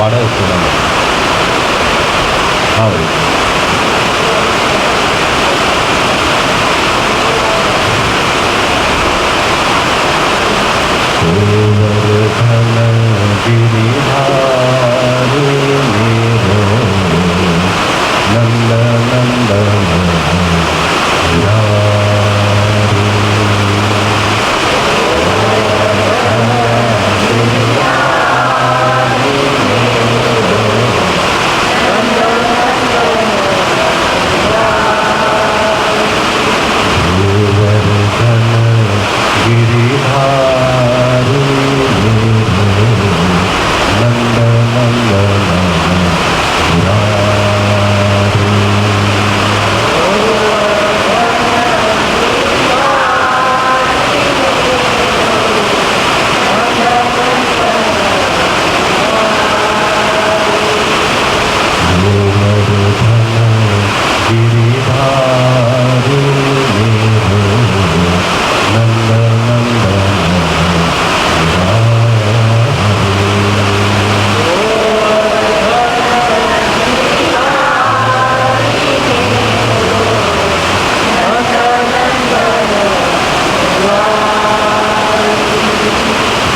वाडा आहे पुण्याला. हां भाई. गोवर्धन गिरिधारी मेरो नंद नंदन मुरारी. गोवर्धन गिरिधारी मेरो नंद नंदन मुरारी. गोवर्धन गिरिधारी मेरो नंद नंदन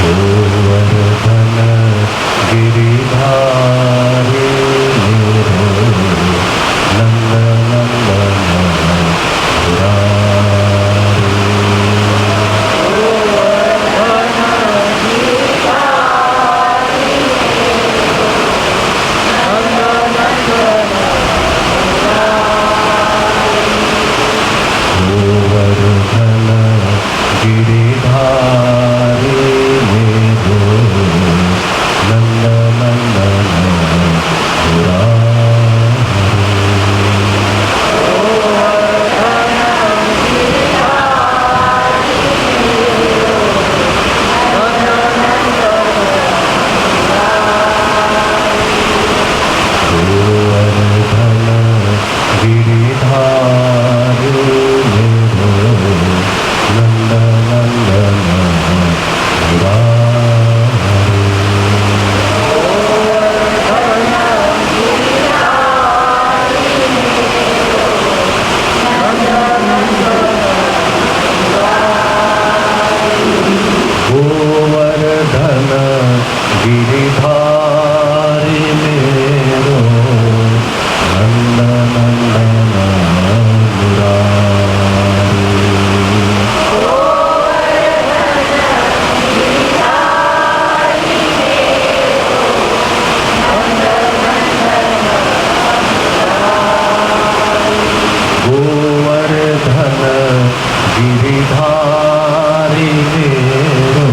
गोवर्धन गिरिधारी मेरो नंद नंदन मुरारी. गोवर्धन गिरिधारी मेरो नंद नंदन गोवर्धन गिरिधारी मेरो नंद नंदन मुरारी. गोवर्धन गिरिधारी मेरो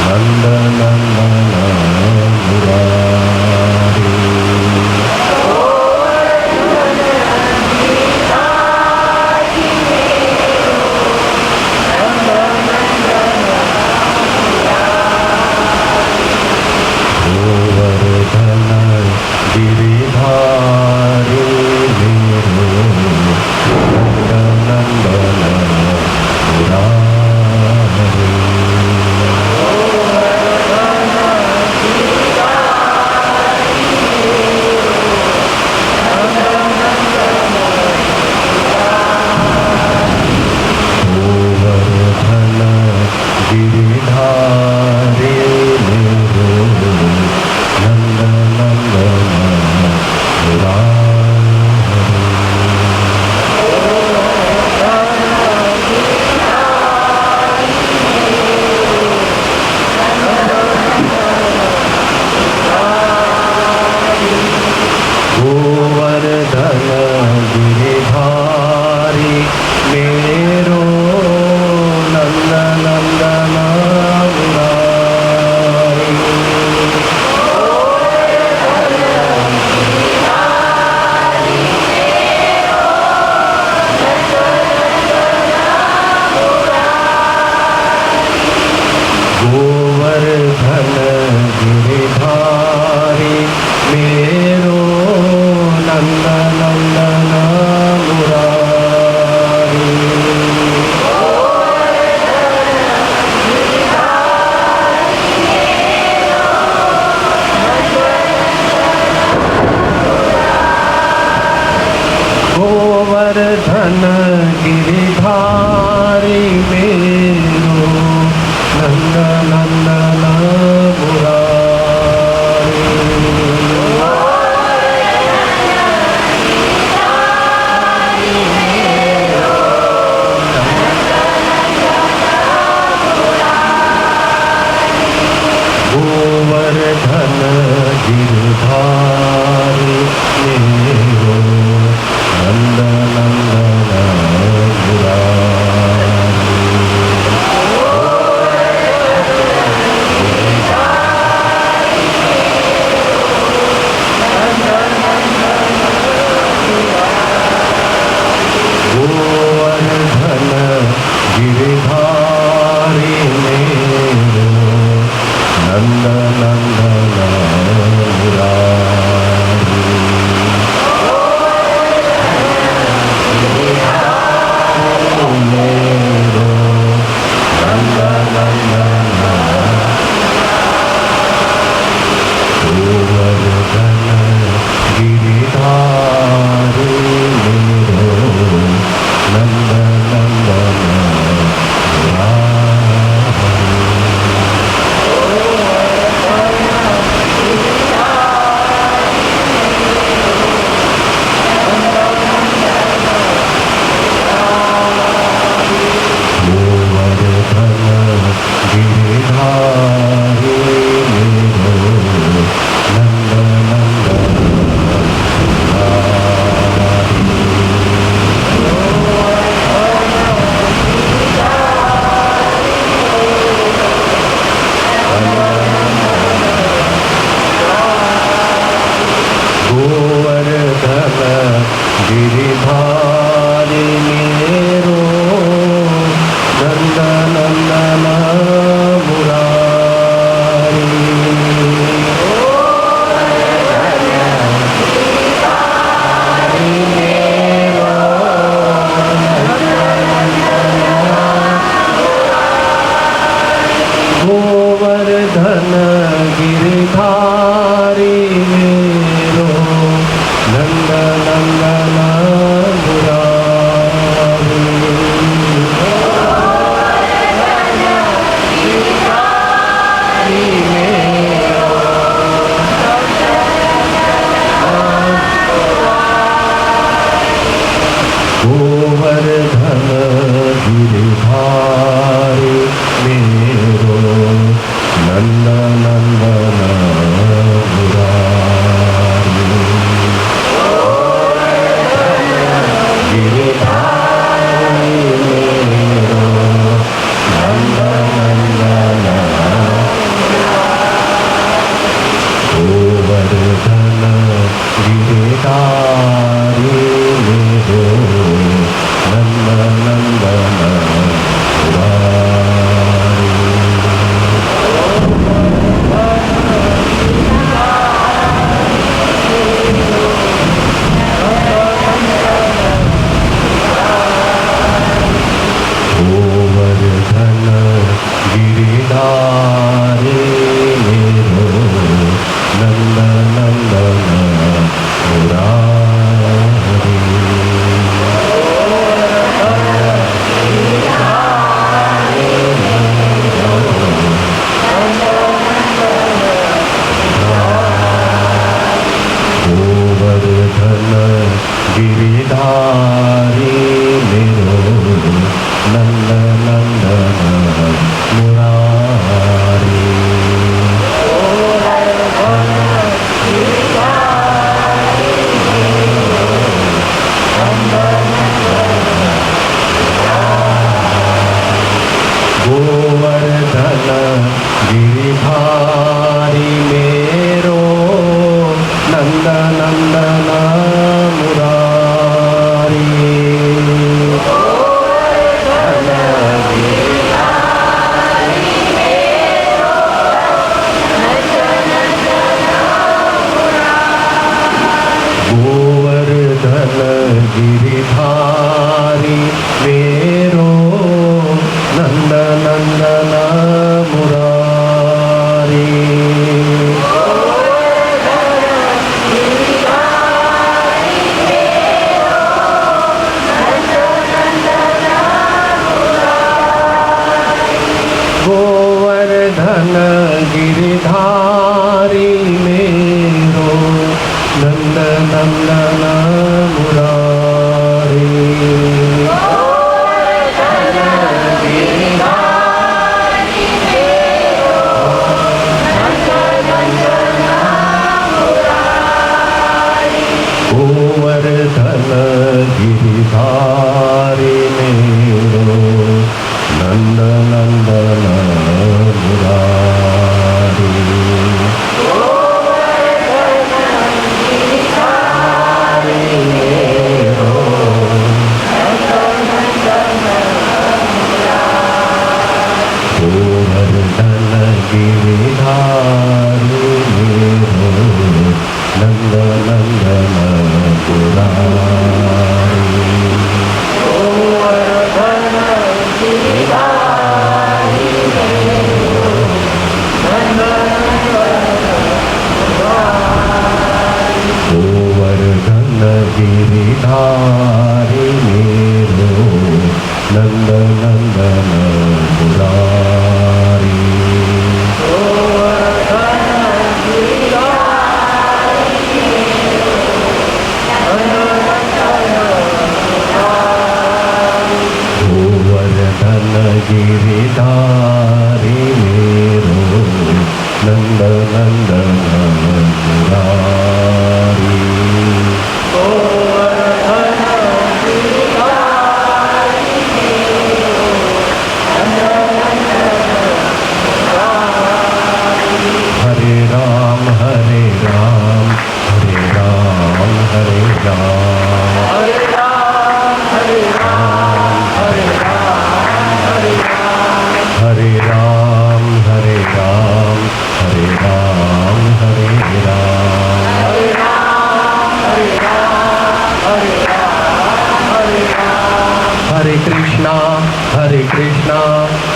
नंद नंदन मुरारी. गोवर्धन गिरिधारी मेरो नंद नंदन मुरारी. गोवर्धन गिरिधारी मेरो नंद नंदन मुरारी. गोवर्धन गिरिधारी मेरो नंद नंदन मुरारी गोवर्धन गिरिधारी मेरो नंद नंदन मुरारी गिरिधारी मेरो नंद नंदन गोवर्धन गिरिधारी मेरो नंद नंदन मुरारी गोवर्धन गिरिधारी मेरो नंद नंदन मुरारी गोवर्धन गिरिधारी मेरो नंद नंदन मुरारी गोवर्धन गिरिधारी मेरो नंद नंदन मुरारी गोवर्धन गिरिधारी मेरो नंद नंदन मुरारी गोवर्धन गिरिधारी मेरो नंद नंदन मुरारी गोवर्धन गिरिधारी मेरो नंद नंदन मुरारी गोवर्धन गिरिधारी मेरो नंद नंदन मुरारी गोवर्धन गिरिधारी मेरो नंद गोवर्धन गिरिधारी मेरो नंद नंदन मुरारी गोवर्धन गिरिधारी मेरो नंद नंदन मुरारी हरे राम हरे राम हरे राम हरे राम हरे राम हरे राम हरे राम हरे राम हरे राम हरे राम हरे राम हरे राम हरे राम हरे Ram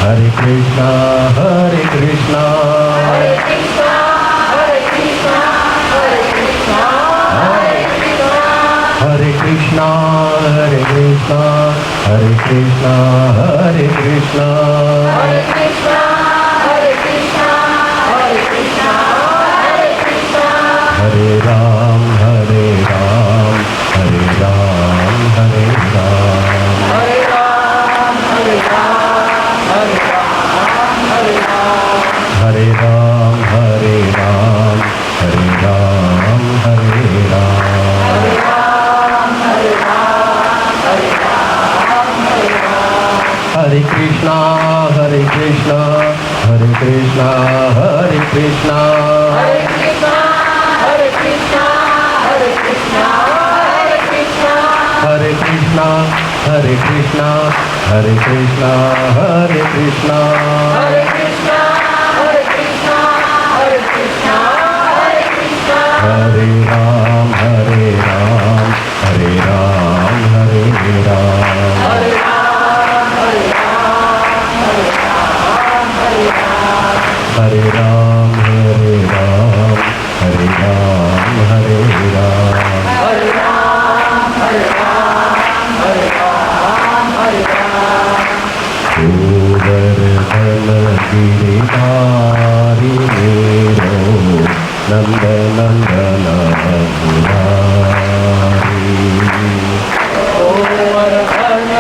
Hare Krishna, Hare Krishna, Hare Krishna, Hare Krishna, Hare Krishna, Hare Krishna, Hare Krishna, Hare Krishna, Hare Krishna, Hare Krishna, Hare Krishna, Hare Krishna, Hare Krishna, Hare Ram, Hare Ram, Hare Ram, Hare Ram, Hare Ram, Hare Ram, Hare Ram, Hare Ram, Hare Ram, Hare Ram, Hare Ram, Hare Ram. Hare Ram, Hare Ram, Hare Ram, Hare Ram, Hare Krishna, Hare Krishna, Hare Krishna, Hare Krishna, Hare Krishna, Hare Krishna, Hare Krishna, Hare Krishna, Hare Krishna, Hare Krishna, Hare Krishna, Hare Krishna, Hare Krishna, Hare Krishna, Hare Krishna, Hare Krishna, Hare Ram, Hare Ram, Hare Ram, Hare Ram, Hare Ram, Hare Ram, Hare Ram, Hare Ram, Hare Ram, Hare Ram, Hare Ram, Hare Ram. Hare Ram, Hare Ram, Hare Ram, Hare Ram, Govardhan Giridhari मेरो नंद नंदन मुरारी गोवर्धन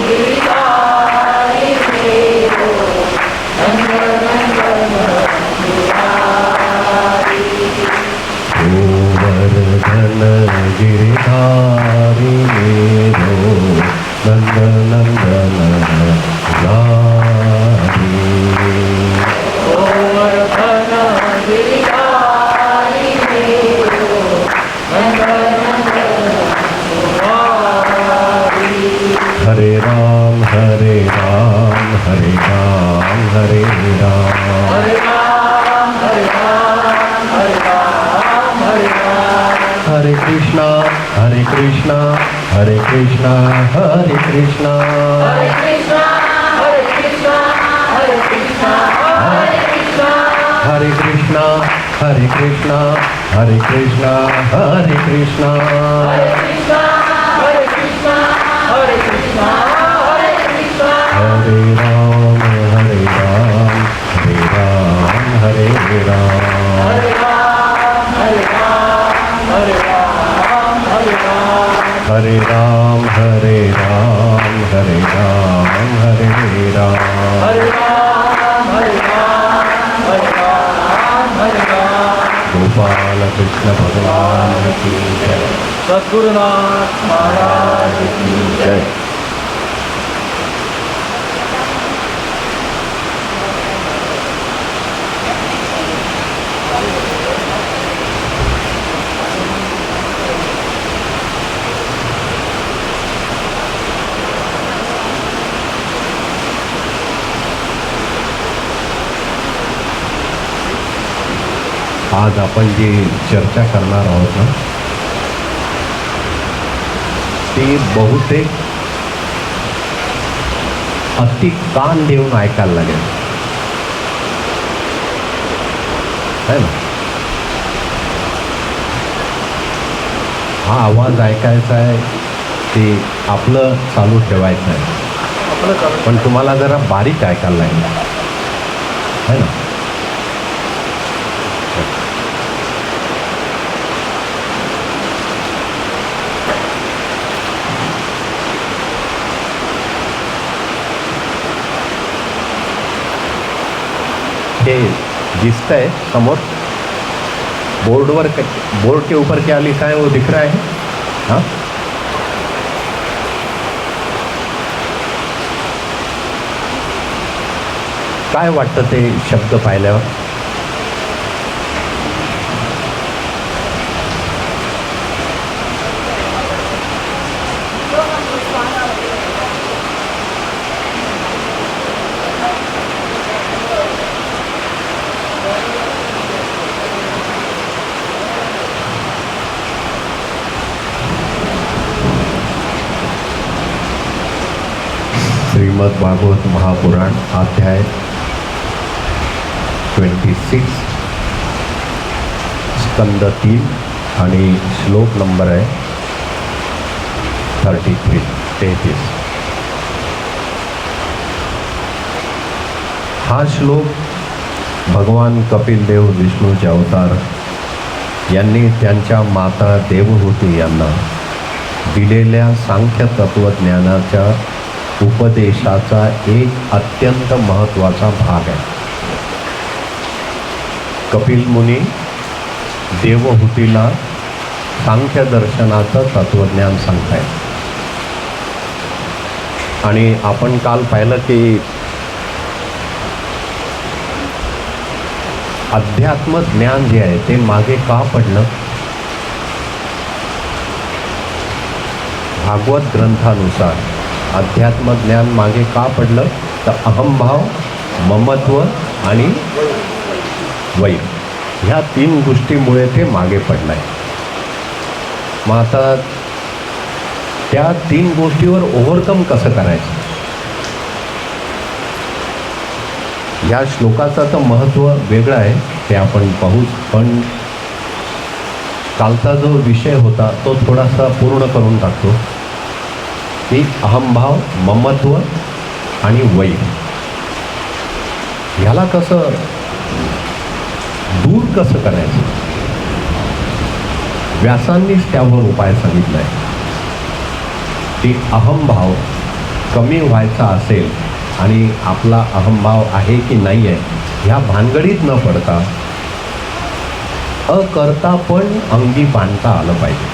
गिरिधारी मेरो नंदनंदन मुरारी, गोवर्धन गिरिधारी मेरो नंद नंदन मुरारी गोवर्धन गिरिधारी मेरो नंदनंदन मुरारी, हरे Ram, Hare Ram, Hare Ram, Hare Ram. Hare Ram, Hare Ram, Hare Ram, Hare Ram, Hare Krishna, Hare Krishna, Hare Krishna, Hare Krishna, Hare Krishna, Hare Krishna, Hare Krishna, Hare Krishna, Hare Krishna, Hare Krishna, Hare Krishna, Hare Krishna, Hare Krishna, Hare Krishna, Hare Krishna, Hare Krishna, Hare Ram, Hare Ram, Hare Ram, Hare Ram, Hare Ram, Hare Ram, Hare Ram, Hare Ram, Hare Ram, Hare Ram, Hare Ram, Hare Ram. Hare Ram, Hare Ram, Hare Ram, Hare Ram, Gopal Krishna भगवान की जय. सद्गुरुनाथ महाराज की जय. आज आपण जी चर्चा करणार आहोत ना ती बहुतेक अति कान देऊन ऐकायला लागेल है ना. हा आवाज ऐकायचा आहे ते आपलं चालू ठेवायचं आहे आपलं चालू पण तुम्हाला जरा बारीक ऐकायला लागेल है ना. हे दिसतंय समोर बोर्डवर बोर्ड के ऊपर क्या लिखा है वो दिख रहा है. हाँ काय वाटतं ते शब्द पाहिल्यावर. श्रीमद् भागवत महापुराण अध्याय 26 स्कंद 3 आणि श्लोक नंबर आहे 33. हा श्लोक भगवान कपिल देव विष्णूचे अवतार यांनी त्यांच्या माता देवहूती यांना दिलेल्या सांख्य तत्वज्ञानाच्या उपदेशाचा एक अत्यंत महत्त्वाचा भाग आहे. कपिल मुनी देवहूतीला सांख्य दर्शनाचं तत्वज्ञान सांगतायत. आणि आपण काल पाहिलं की अध्यात्म ज्ञान जे आहे ते मागे का पडलं. भागवत ग्रंथानुसार अध्यात्म ज्ञान मागे का पडलं तर अहंभाव, ममत्व आणि वैर ह्या 3 गोष्टीमुळे ते मागे पडलं आहे. मग आता त्या 3 गोष्टीवर ओव्हरकम कसं करायचं. या श्लोकाचं तर महत्त्व वेगळं आहे ते आपण पाहूच, पण कालचा जो विषय होता तो थोडासा पूर्ण करून टाकतो की अहंभाव, ममत्व आणि वैर ह्याला कसं दूर कसं करायचं. व्यासांनीच त्यावर उपाय सांगितला आहे की अहंभाव कमी व्हायचा असेल आणि आपला अहंभाव आहे की नाही आहे ह्या भानगडीत न पडता अकर्ता पण अंगी बांधता आलं पाहिजे.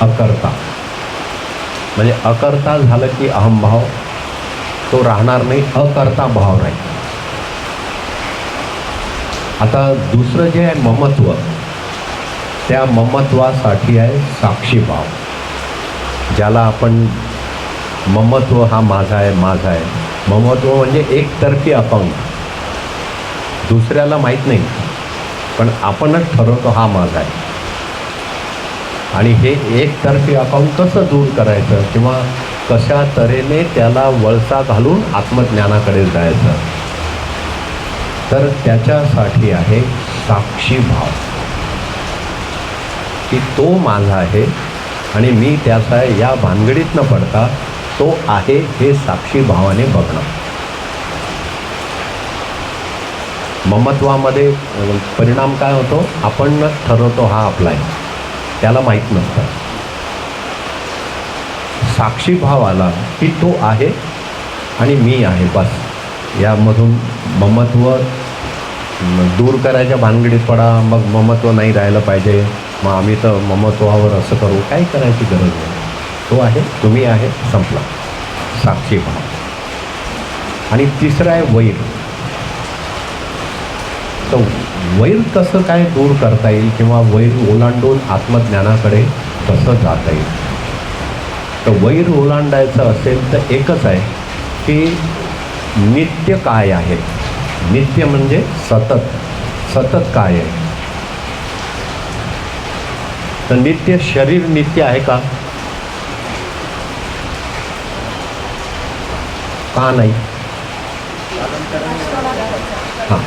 अकर्ता म्हणजे अकर्ता झालं की अहंभाव तो राहणार नाही, अकर्ता भाव राहील. आता दुसरं जे आहे ममत्व, त्या ममत्वासाठी आहे साक्षी भाव. ज्याला आपण ममत्व हा माझा आहे माझा आहे. ममत्व म्हणजे एकतर्फी अकाउंट, दुसऱ्याला माहीत नाही पण आपणच ठरवतो हा माझा आहे. आणि हे एकतर्फी अकाउंट कसं दूर करायचं किंवा कशा तऱ्हेने त्याला वळसा घालून आत्मज्ञानाकडे जायचं, तर त्याच्यासाठी आहे साक्षी भाव की तो माझा आहे आणि मी त्याचा या भानगडीत न पडता तो आहे हे साक्षी भावाने बघणं. ममत्वामध्ये परिणाम काय होतो, आपण ठरवतो हा आपला आहे, त्याला माहीत नसतं. साक्षी भाव आला की तो आहे आणि मी आहे बस. यामधून ममत्व दूर करायच्या भानगडीत पडा, मग ममत्व नाही राहिलं पाहिजे, मग आम्ही तर ममत्वावर असं करू, काही करायची गरज नाही. तो आहे, तुम्ही आहे, संपला. साक्षी भाव. आणि तिसरं आहे वैर. तर वैर कसं काय दूर करता येईल किंवा वैर ओलांडून आत्मज्ञानाकडे कसं जाता येईल. तर वैर ओलांडायचं असेल तर एकच आहे की नित्य काय आहे. नित्य म्हणजे सतत, सतत काय आहे. तर नित्य शरीर नित्य आहे का नाही. हां,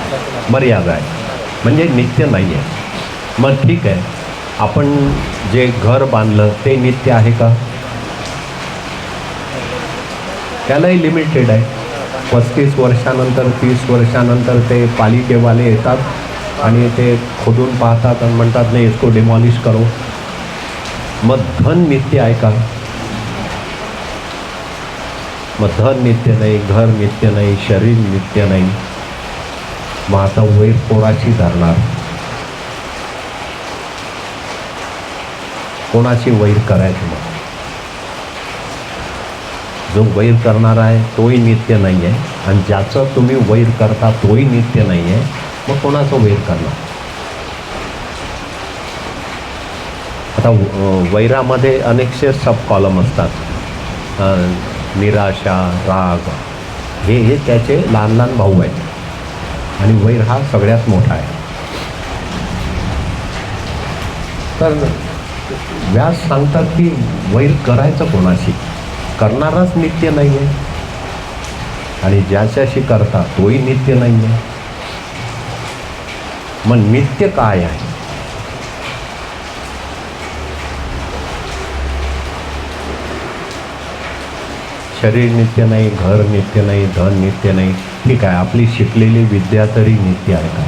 मर्यादा आहे म्हणजे नित्य नाही आहे. मग ठीक आहे, आपण जे घर बांधलं ते नित्य आहे का. त्यालाही लिमिटेड आहे. 35 वर्षानंतर 30 वर्षानंतर ते पालिकेवाले येतात आणि ते खोदून पाहतात आणि म्हणतात नाही इसको डिमॉलिश करो. मग धन नित्य आहे का. मग धन नित्य नाही, घर नित्य नाही, शरीर नित्य नाही. मग आता वैर कोणाची धरणार. कोणाची वैर करायची. मग जो वैर करणार आहे तोही नित्य नाही आहे आणि ज्याचं तुम्ही वैर करता तोही नित्य नाही आहे. मग कोणाचं वैर करणार. आता वैरामध्ये अनेकशे सब कॉलम असतात. निराशा, राग हे त्याचे लहान लहान भाऊ आहेत आणि वैर हा सगळ्यात मोठा आहे. तर व्यास सांगतात की वैर करायचं कोणाशी, करणाराच नित्य नाही आहे आणि ज्याच्याशी करता तोही नित्य नाही आहे. मग नित्य काय आहे? शरीर नित्य नाही, घर नित्य नाही, धन नित्य नाही. ठीक आहे, आपली शिकलेली विद्या तरी नित्य आहे का?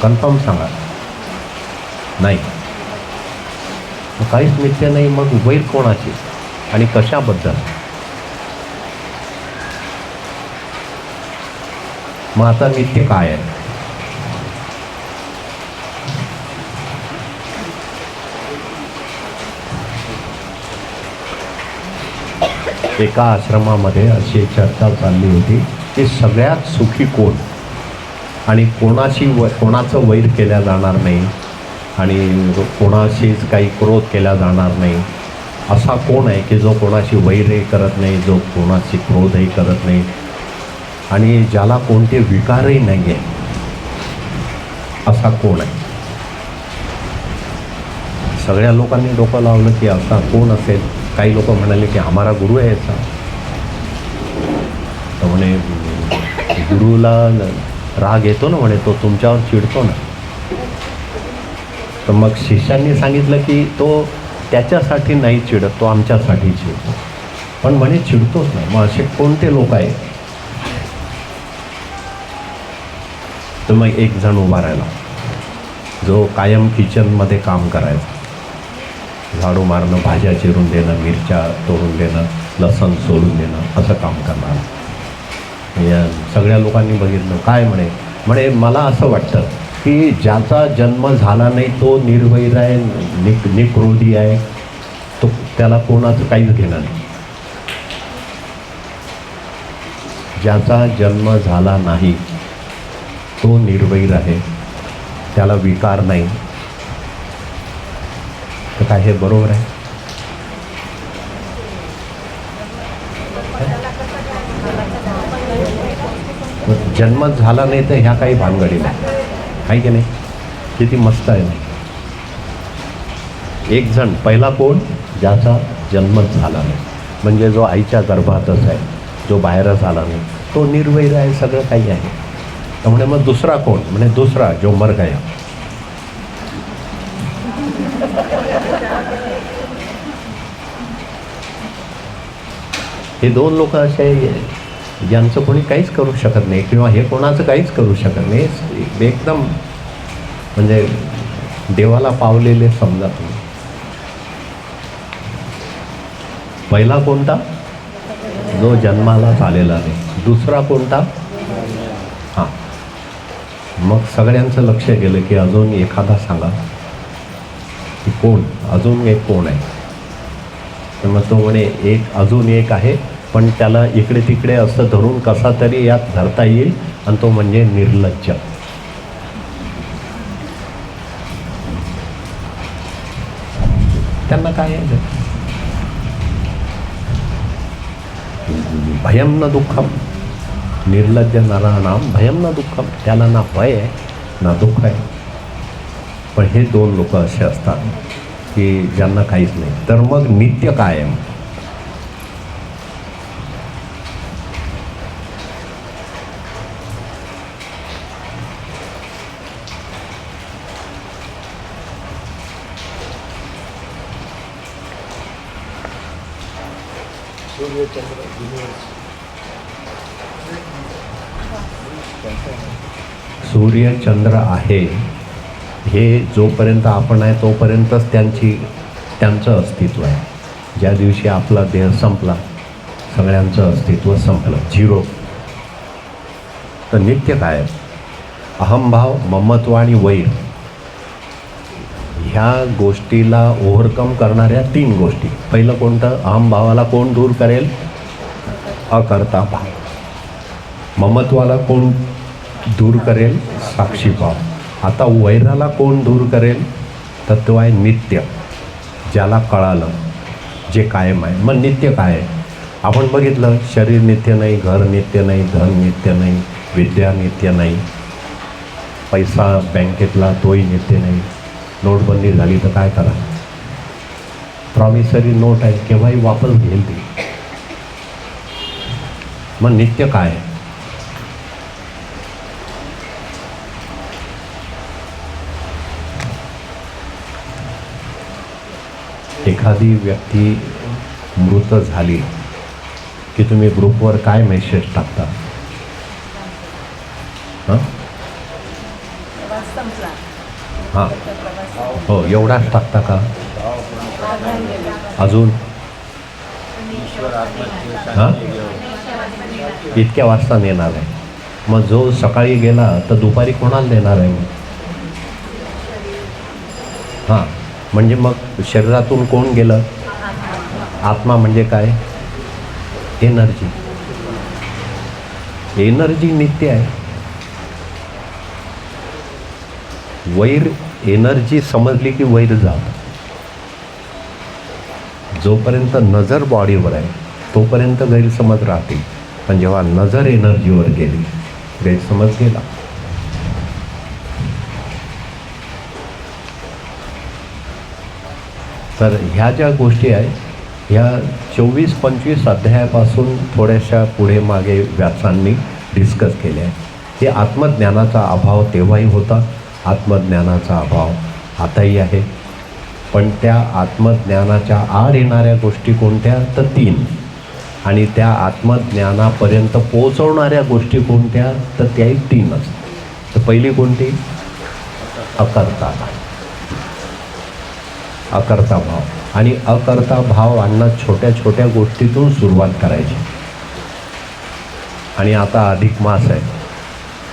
कन्फर्म सांगा. नाही. काहीच नित्य नाही. मग वैर कोणाची आणि कशाबद्दल? मग आता नित्य काय आहे? एका आश्रमामध्ये अशी चर्चा चालली होती की सगळ्यात सुखी कोण आणि कोणाचं वैर केल्या जाणार नाही आणि कोणाशीच काही क्रोध केला जाणार नाही. असा कोण आहे की जो कोणाशी वैरही करत नाही, जो कोणाशी क्रोधही करत नाही आणि ज्याला कोणते विकारही नाही आहे, असा कोण आहे? सगळ्या लोकांनी डोकं लावलं की असा कोण असेल. काही लोक म्हणाले की हमारा गुरु आहे याचा. तर म्हणे गुरुला राग येतो ना, म्हणे तो तुमच्यावर चिडतो ना. तर मग शिष्यांनी सांगितलं की तो त्याच्यासाठी नाही चिडत, तो आमच्यासाठी चिडतो. पण म्हणे चिडतोच नाही. मग असे कोणते लोक आहेत? तर मग एक जण उभा राहिला जो कायम किचनमध्ये काम करायचा. झाडू मारणं, भाज्या चिरून देणं, मिरच्या तोडून देणं, लसूण सोलून देणं, असं काम करणार. या सगळ्या लोकांनी बघितलं. काय म्हणे मला असं वाटतं की ज्याचा जन्म झाला नाही तो निर्वैर आहे, निक्रोधी आहे, तो त्याला कोणाचं काहीच घेणं नाही. ज्याचा जन्म झाला नाही तो निर्वैर आहे, त्याला विकार नाही. तर काय हे बरोबर आहे? जन्मच झाला नाही तर ह्या काही भानगडी नाही आहे की नाही? किती मस्त आहे ना. एक जण पहिला कोण? ज्याचा जन्मच झाला नाही, म्हणजे जो आईच्या गर्भातच आहे, जो बाहेरच आला नाही, तो निर्वैर आहे, सगळं काही आहे. तर म्हणे मग दुसरा कोण? म्हणे दुसरा जो मर गया. हे दोन लोक असे ज्यांचं कोणी काहीच करू शकत नाही किंवा हे कोणाचं काहीच करू शकत नाही. एकदम म्हणजे देवाला पावलेले समजा तुम्ही. पहिला कोणता? जो जन्मालाच आलेला नाही. दुसरा कोणता? हां. मग सगळ्यांचं लक्ष गेलं की अजून एखादा सांगा की कोण, अजून एक कोण आहे. तर मग तो म्हणे अजून एक आहे, पण त्याला इकडे तिकडे असं धरून कसा तरी यात धरता येईल, आणि तो म्हणजे निर्लज्ज. त्यांना काय आहे? भयम न दुःखम. निर्लज्ज नराणाम भयम न दुःखम. त्याला ना भय आहे ना दुःख आहे. पण हे दोन लोक असे असतात की ज्यांना काहीच नाही. तर मग नित्य काय आहे? सूर्य चंद्र आहे हे जोपर्यंत आपण आहे तोपर्यंतच त्यांचं अस्तित्व आहे. ज्या दिवशी आपला देह संपला सगळ्यांचं अस्तित्व संपलं, झिरो. तर नित्य काय? अहंभाव, ममत्व आणि वैर ह्या गोष्टीला ओव्हरकम करणाऱ्या तीन गोष्टी. पहिलं कोणतं? अहंभावाला कोण दूर करेल? अकर्ता भाव. ममत्वाला कोण दूर करेल? साक्षीभाव. आता वैराला कोण दूर करेल? तर तो आहे नित्य, ज्याला कळालं, जे कायम आहे. मग नित्य काय आहे? आपण बघितलं, शरीर नित्य नाही, घर नित्य नाही, धन नित्य नाही, विद्या नित्य नाही, पैसा बँकेतला तोही नित्य नाही, नोटबंदी झाली तर काय करा? प्रॉमिसरी नोट आहे, केव्हाही वापस घेईल ती. मग नित्य काय? एखादी व्यक्ती मृत झाली की तुम्ही ग्रुपवर काय मेसेज टाकता? हां हां हो, एवढाच टाकता का? अजून हां इतक्या वाजता नेणार आहे. मग जो सकाळी गेला तर दुपारी कोणाला देणार आहे? हां म्हणजे मग शरीरातून कोण गेलं? आत्मा म्हणजे काय? एनर्जी. एनर्जी नित्य आहे. वैर एनर्जी समजली की वैर जात. जोपर्यंत नजर बॉडीवर आहे तोपर्यंत गैरसमज राहतील, पण जेव्हा नजर एनर्जीवर गेली गैरसमज गेला. तर ह्या ज्या गोष्टी आहेत ह्या 24-25 अध्यायापासून थोड्याशा पुढे मागे व्यासांनी डिस्कस केल्या आहे. हे आत्मज्ञानाचा अभाव तेव्हाही होता, आत्मज्ञानाचा अभाव आताही आहे. पण त्या आत्मज्ञानाच्या आड येणाऱ्या गोष्टी कोणत्या? तर 3. आणि त्या आत्मज्ञानापर्यंत पोहोचवणाऱ्या गोष्टी कोणत्या? तर त्याही 3च. तर पहिली कोणती? अकर्ता. अकर्ता भाव. आणि अकर्ता भाव आणणं छोट्या छोट्या गोष्टीतून सुरुवात करायची. आणि आता अधिक मास आहे.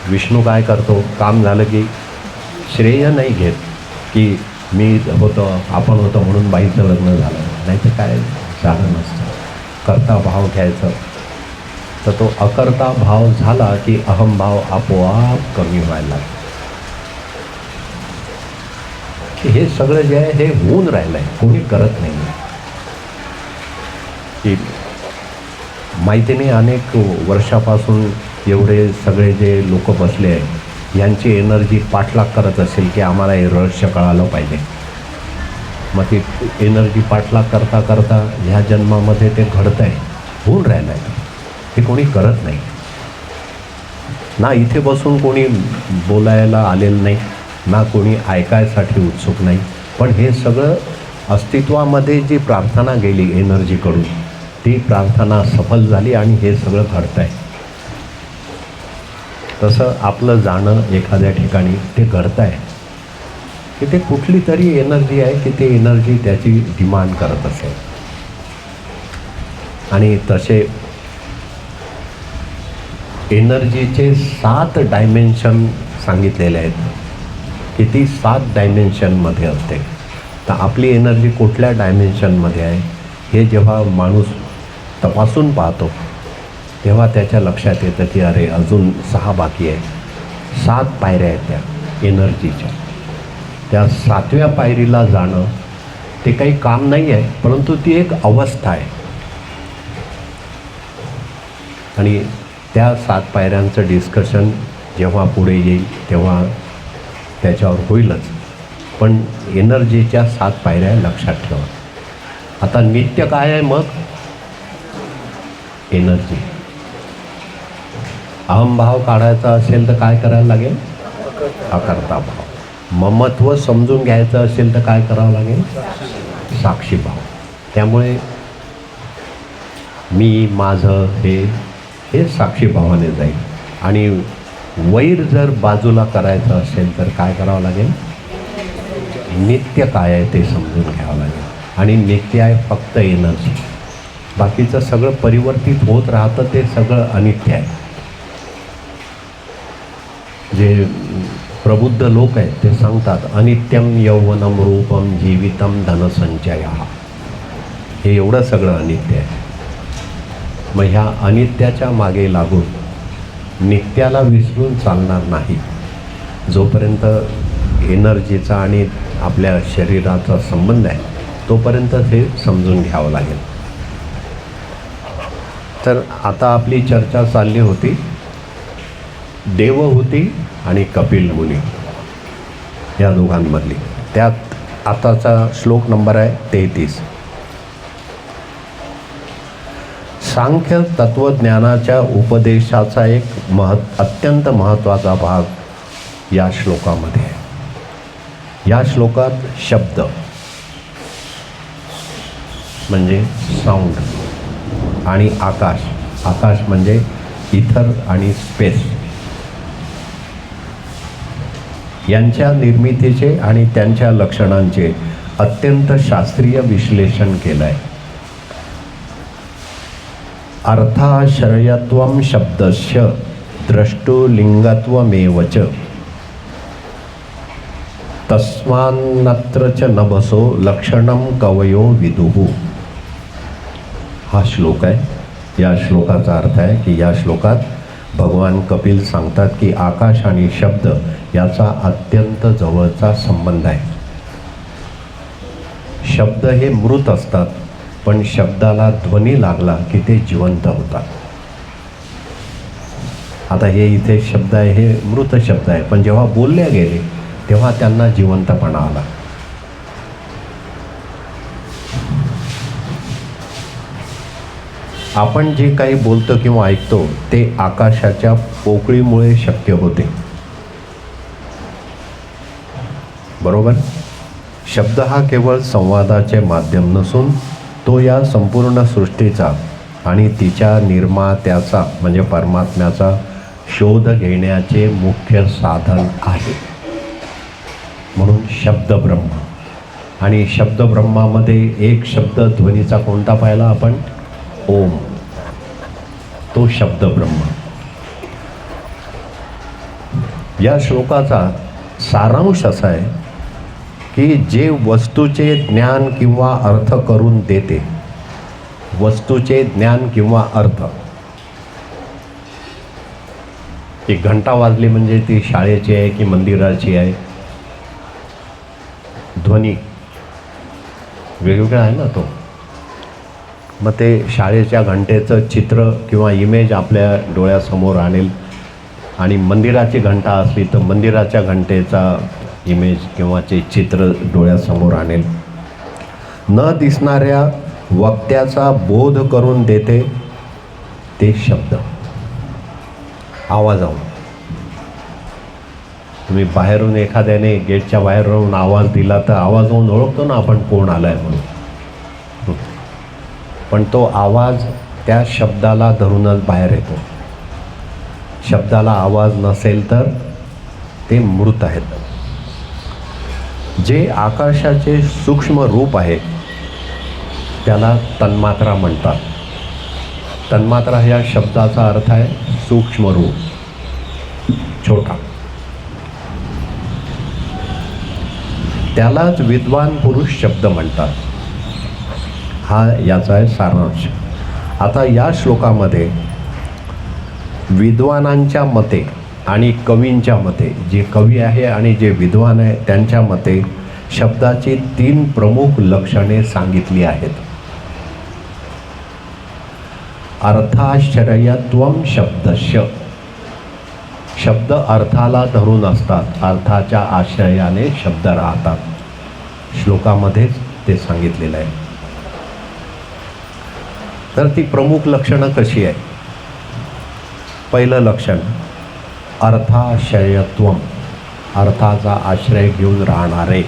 विष्णू काय करतो? काम झालं की श्रेय नाही घेत की मी होतो, आपण होतो म्हणून बाईचं लग्न झालं, नाही तर काय झालं नसतं. कर्ता भाव घ्यायचं. तर तो अकर्ता भाव झाला की अहमभाव आपोआप कमी व्हायला लागतो. हे सगळं जे आहे हे होऊन राहिलं आहे, कोणी करत नाही. की माहिती नाही अनेक वर्षापासून एवढे सगळे जे लोक बसले आहेत यांची एनर्जी पाठलाग करत असेल की आम्हाला हे रहस्य कळालं पाहिजे. मग ती एनर्जी पाठलाग करता करता ह्या जन्मामध्ये ते घडतं आहे, होऊन राहिलं आहे. हे कोणी करत नाही ना. इथे बसून कोणी बोलायला आलेलं नाही ना, कोणी ऐकायसाठी उत्सुक नाही. पण हे सगळं अस्तित्वामध्ये जी प्रार्थना गेली एनर्जीकडून ती प्रार्थना सफल झाली आणि हे सगळं घडतं आहे. तसं आपलं जाणं एखाद्या ठिकाणी ते घडतं आहे की ते कुठली तरी एनर्जी आहे की ते एनर्जी त्याची डिमांड करत असेल. आणि तसे एनर्जीचे 7 डायमेन्शन सांगितलेले आहेत की ती 7 डायमेन्शनमध्ये असते. तर आपली एनर्जी कुठल्या डायमेन्शनमध्ये आहे हे जेव्हा माणूस तपासून पाहतो तेव्हा त्याच्या लक्षात येतं की अरे अजून 6 बाकी आहे. 7 पायऱ्या आहेत त्या एनर्जीच्या. त्या 7व्या पायरीला जाणं ते काही काम नाही आहे, परंतु ती एक अवस्था आहे. आणि त्या 7 पायऱ्यांचं डिस्कशन जेव्हा पुढे येईल तेव्हा त्याच्यावर होईलच. पण एनर्जीच्या 7 पायऱ्या लक्षात ठेवा. आता नित्य काय आहे? मग एनर्जी. अहमभाव काढायचा असेल तर काय करायला लागेल? अकर्ता भाव. ममत्व समजून घ्यायचं असेल तर काय करावं लागेल? साक्षी भाव. त्यामुळे मी माझं हे साक्षी भावाने जाईल. आणि वैर जर बाजूला करायचं असेल तर काय करावं लागेल? नित्य काय आहे ते समजून घ्यावं लागेल. आणि नित्य आहे फक्त एनर्जी. बाकीचं सगळं परिवर्तित होत राहतं, ते सगळं अनित्य आहे. जे प्रबुद्ध लोक आहेत ते सांगतात अनित्यम यौवनम रूपम जीवितम धनसंचया. हे एवढं सगळं अनित्य आहे. मग ह्या अनित्याच्या मागे लागून नित्याला विसरून चालणार नाही. जोपर्यंत एनर्जीचा आणि आपल्या शरीराचा संबंध आहे तोपर्यंत हे समजून घ्यावं लागेल. तर आता आपली चर्चा चालली होती देवहूती आणि कपिल मुनी या दोघांमधली. त्यात आताचा श्लोक नंबर आहे 33. सांख्य तत्त्वज्ञानाच्या उपदेशाचा एक अत्यंत महत्त्वाचा भाग या श्लोकामध्ये आहे. या श्लोकात शब्द म्हणजे साऊंड आणि आकाश, आकाश म्हणजे इथर आणि स्पेस, यांच्या निर्मितीचे आणि त्यांच्या लक्षणांचे अत्यंत शास्त्रीय विश्लेषण केलं आहे. अर्थाश्रयत्वं शब्दस्य द्रष्टुलिंगत्वमेव च तस्मान्नत्र च नभसो लक्षणं कवयो विदुः. हा श्लोक आहे. या श्लोकाचा अर्थ आहे की या श्लोकात भगवान कपिल सांगतात की आकाश आणि शब्द याचा अत्यंत जवळचा संबंध आहे. शब्द हे मृत असतात, पण शब्दाला ध्वनी लागला की ते जिवंत होतात. आता हे इथे शब्द आहे, हे मृत शब्द आहे, पण जेव्हा बोलले गेले तेव्हा त्यांना जिवंतपणा आला. आपण जे काही बोलतो किंवा ऐकतो ते आकाशाच्या पोकळीमुळे शक्य होते. बरोबर. शब्द हा केवळ संवादाचे माध्यम नसून तो या संपूर्ण सृष्टीचा आणि तिच्या निर्मात्याचा म्हणजे परमात्म्याचा शोध घेण्याचे मुख्य साधन आहे. म्हणून शब्द ब्रह्म. आणि शब्द ब्रह्मामध्ये एक शब्द ध्वनीचा कोणता पाहिला आपण? ओम. तो शब्द ब्रह्म. या श्लोकाचा सारांश असा आहे की जे वस्तूचे ज्ञान किंवा अर्थ करून देते, वस्तूचे ज्ञान किंवा अर्थ. एक घंटा वाजली म्हणजे ती शाळेची आहे की मंदिराची आहे? ध्वनी वेगवेगळा आहे ना तो. मग ते शाळेच्या घंटेचं चित्र किंवा इमेज आपल्या डोळ्यासमोर आणेल, आणि मंदिराची घंटा असली तर मंदिराच्या घंटेचा इमेज किंवा ते चित्र डोळ्यासमोर आणेल. न दिसणाऱ्या वक्त्याचा बोध करून देते ते शब्द. आवाजाहून तुम्ही बाहेरून एखाद्याने गेटच्या बाहेर राहून आवाज दिला तर आवाजाहून ओळखतो ना आपण कोण आला आहे म्हणून. पण तो आवाज त्या शब्दाला धरूनच बाहेर येतो. शब्दाला आवाज नसेल तर ते मृत आहेत. जे आकाशाचे सूक्ष्म रूप आहे त्याला तन्मात्रा म्हणतात. तन्मात्रा या शब्दाचा अर्थ आहे सूक्ष्म रूप, छोटा. त्यालाच विद्वान पुरुष शब्द म्हणतात. हा याचा आहे सारांश. आता या श्लोकामध्ये विद्वानांच्या मते आणि कवींच्या मते, जे कवी आहे आणि जे विद्वान आहे त्यांच्या मते शब्दाची 3 प्रमुख लक्षणे सांगितली आहेत. अर्थाश्रयत्वं शब्दस्य. शब्द अर्थाला धरून असतात, अर्थाच्या आश्रयाने शब्द राहतात. श्लोकामध्येच ते सांगितलेलं आहे. तर ती प्रमुख लक्षणं कशी आहे? पहिलं लक्षण अर्थाश्रयत्वम, अर्थाचा आश्रय घेऊन राहणारे.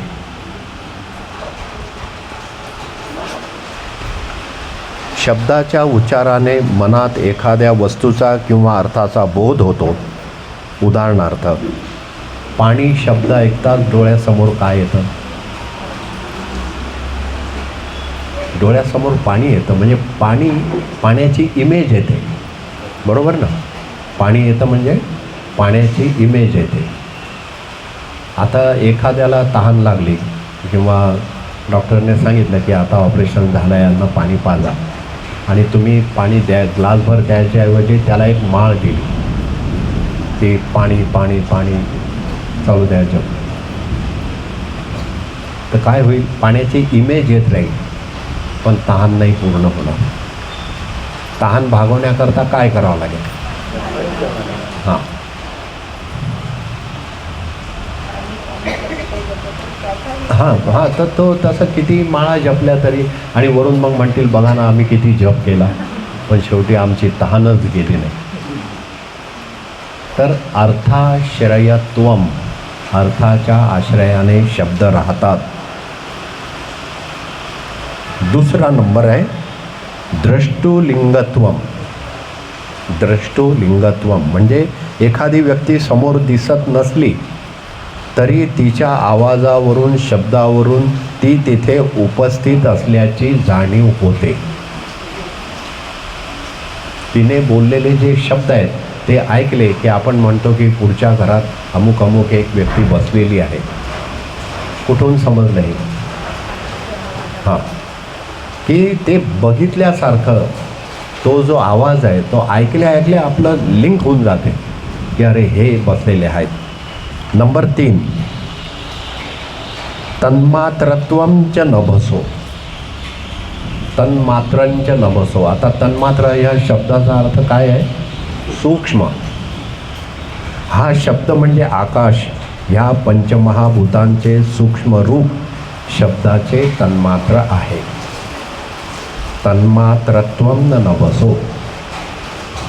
शब्दाच्या उच्चाराने मनात एखाद्या वस्तूचा किंवा अर्थाचा बोध होतो. उदाहरणार्थ, पाणी शब्द ऐकताच डोळ्यासमोर काय येतं? डोळ्यासमोर पाणी येतं म्हणजे पाण्याची इमेज येते. बरोबर ना? पाणी येतं म्हणजे पाण्याची इमेज येते. आता एखाद्याला तहान लागली किंवा डॉक्टरने सांगितलं की आता ऑपरेशन झालं आहे, यांना पाणी पाजा, आणि तुम्ही पाणी ग्लासभर द्यायच्याऐवजी त्याला एक माळ दिली, ते पाणी पाणी पाणी चालू द्यायचं, तर काय होईल? पाण्याची इमेज येत राहील पण तहान नाही पूर्ण होणार. तहान भागवण्याकरता काय करावं लागेल? हां, हां हां, तर तो तसं किती माळा जपल्या तरी, आणि वरून मग म्हणतील बघा ना आम्ही किती जप केला, पण शेवटी आमची तहानच गेली नाही. तर अर्थाश्रयत्वम, अर्थाच्या आश्रयाने शब्द राहतात. दुसरा नंबर आहे द्रष्टुलिंगत्वम. द्रष्टुलिंगत्वम म्हणजे एखादी व्यक्ती समोर दिसत नसली तरी तिच्या आवाजावरून, शब्दावरून ती तिथे उपस्थित असल्याची जाणीव होते. तिने बोललेले जे शब्द आहेत ते ऐकले की आपण म्हणतो की पुढच्या घरात अमुक अमुक एक व्यक्ती बसलेली आहे. कुठून समजलं हे? हां, की ते बघितल्यासारखं तो जो आवाज आहे तो ऐकल्या ऐकल्या आपलं लिंक होऊन जाते की अरे हे बसलेले आहेत. नंबर 3, तन्मात्रत्वंच नभसो. तन्मात्रंच नभसो. आता तन्मात्र या शब्दाचा अर्थ काय आहे? सूक्ष्म. हा शब्द म्हणजे आकाश, ह्या पंचमहाभूतांचे सूक्ष्म रूप शब्दाचे तन्मात्र आहे. तन्मात्रत्वम न नभसो.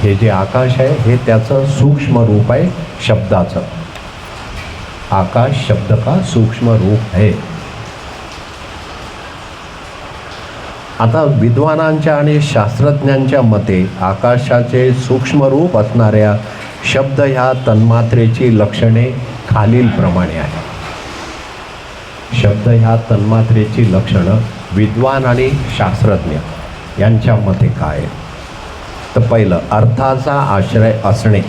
हे जे आकाश आहे हे त्याचं सूक्ष्म रूप आहे शब्दाचं. आकाश शब्द का सूक्ष्म रूप है. आता विद्वानांच्या आणि शास्त्रज्ञांच्या मते आकाशाचे सूक्ष्म रूप असणाऱ्या शब्द ह्या तन्मात्रेची लक्षणे खालीलप्रमाणे आहे. शब्द ह्या तन्मात्रेची लक्षणं विद्वान आणि शास्त्रज्ञ यांच्या मते काय? तर पहिलं, अर्थाचा आश्रय असणे.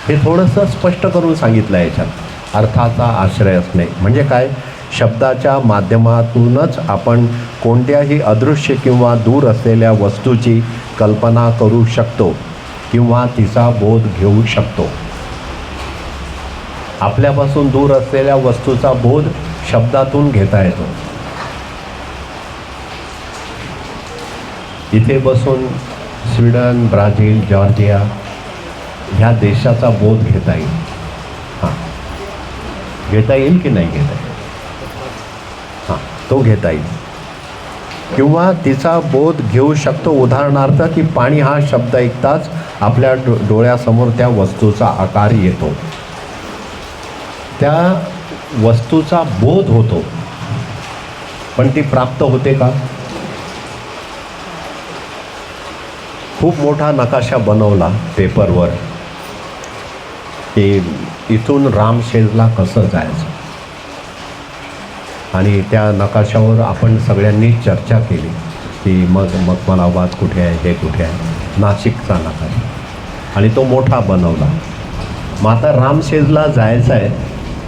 हे थोडंसं स्पष्ट करून सांगितलं आहे याच्यात. अर्थाचा आश्रय असणे म्हणजे काय? शब्दाच्या माध्यमातूनच आपण कोणत्याही अदृश्य किंवा दूर असलेल्या वस्तूची कल्पना करू शकतो किंवा तिचा बोध घेऊ शकतो. आपल्यापासून दूर असलेल्या वस्तूचा बोध शब्दातून घेता येतो. इथे बसून स्वीडन, ब्राझील, जॉर्जिया ह्या देशाचा बोध घेता येईल. हां, घेता येईल की नाही घेता येईल? हां, तो घेता येईल किंवा तिचा बोध घेऊ शकतो. उदाहरणार्थ की पाणी हा शब्द ऐकताच आपल्या डोळ्यासमोर त्या वस्तूचा आकार येतो, त्या वस्तूचा बोध होतो, पण ती प्राप्त होते का? खूप मोठा नकाशा बनवला पेपरवर की इथून रामशेजला कसं जायचं, आणि त्या नकाशावर आपण सगळ्यांनी चर्चा केली की मग मखमलाबाद कुठे आहे, हे कुठे आहे, नाशिकचा नकाशा, आणि तो मोठा बनवला. मग आता रामशेजला जायचं आहे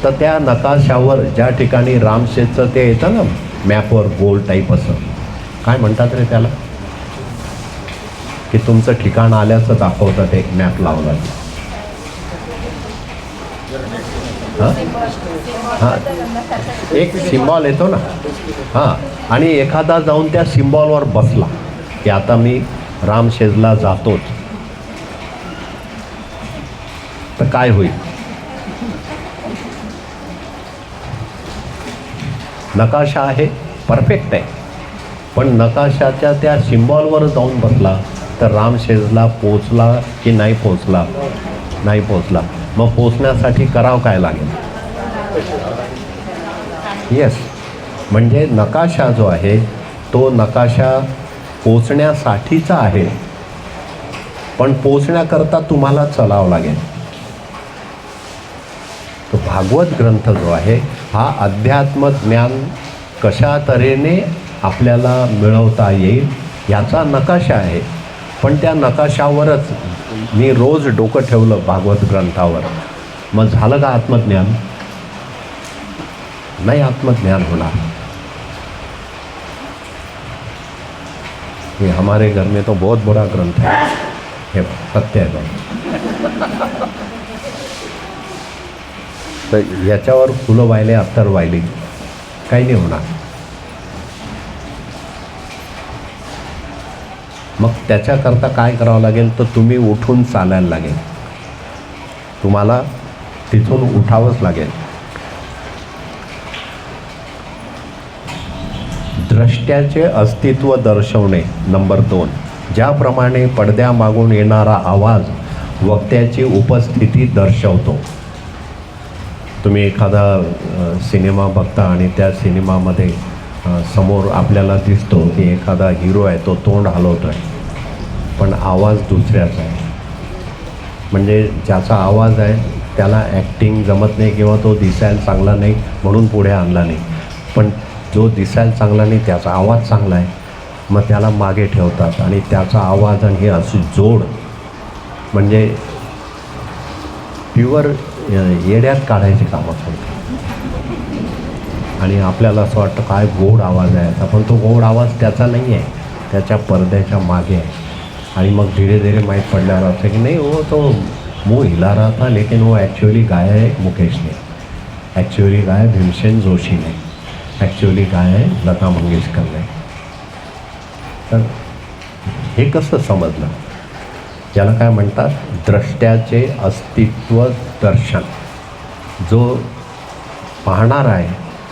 तर त्या नकाशावर ज्या ठिकाणी रामशेजचं ते येतं ना मॅपवर गोल टाईप, असं काय म्हणतात रे त्याला, की तुमचं ठिकाण आल्याचं दाखवतात एक मॅप लावला. हां हां, एक सिम्बॉल येतो ना. हां, आणि एखादा जाऊन त्या सिम्बॉलवर बसला की आता मी रामशेजला जातोच, तर काय होईल? नकाशा आहे, परफेक्ट आहे, पण नकाशाच्या त्या सिम्बॉलवर जाऊन बसला तर रामशेजला पोचला की नाही पोचला? नाही पोचला. मग पोचण्यासाठी करावं काय लागेल? येस, म्हणजे नकाशा जो आहे तो नकाशा पोचण्यासाठीचा आहे, पण पोचण्याकरता तुम्हाला चालावं लागेल. तो भागवत ग्रंथ जो आहे हा अध्यात्म ज्ञान कशा तऱ्हेने आपल्याला मिळवता येईल याचा नकाशा आहे. पण त्या नकाशावरच मी रोज डोकं ठेवलं भागवत ग्रंथावर, मग झालं का आत्मज्ञान? नाही आत्मज्ञान होणार. ये हमारे घर में तो बहुत बड़ा ग्रंथ है, हे सत्य आहे बघ. तर याच्यावर फुलं वाहिले, अत्तर वाहिली, काही नाही होणार. मग त्याच्याकरता काय करावं लागेल? तर तुम्ही उठून चालायला लागेल, तुम्हाला तिथून उठावंच लागेल. द्रष्ट्याचे अस्तित्व दर्शवणे. नंबर 2, ज्याप्रमाणे पडद्यामागून येणारा आवाज वक्त्याची उपस्थिती दर्शवतो. तुम्ही एखादा सिनेमा बघता आणि त्या सिनेमामध्ये समोर आपल्याला दिसतो की एखादा हिरो आहे, तो तोंड हलवतो आहे, पण आवाज दुसऱ्याचा आहे. म्हणजे ज्याचा आवाज आहे त्याला ॲक्टिंग जमत नाही किंवा तो दिसायला चांगला नाही म्हणून पुढे आणला नाही. पण जो दिसायला चांगला नाही त्याचा आवाज चांगला आहे, मग त्याला मागे ठेवतात आणि त्याचा आवाज आणि हे अशी जोड म्हणजे प्युअर येड्यात काढायचे कामं चालतात. आणि आपल्याला असं वाटतं काय गोड आवाज आहे याचा, पण तो गोड आवाज त्याचा नाही आहे, त्याच्या पडद्याच्या मागे आहे. आणि मग धीरे धीरे माहीत पडल्यावर असं की नाही वो तो मुँह हिला रहा था लेकिन वो एक्चुअली गाया है मुकेश ने, एक्चुअली गाया भीमसेन जोशी ने, ॲक्च्युअली काय आहे लता मंगेशकर ने. तर हे कसं समजलं? याला काय म्हणतात? द्रष्ट्याचे अस्तित्व दर्शन. जो पाहणार आहे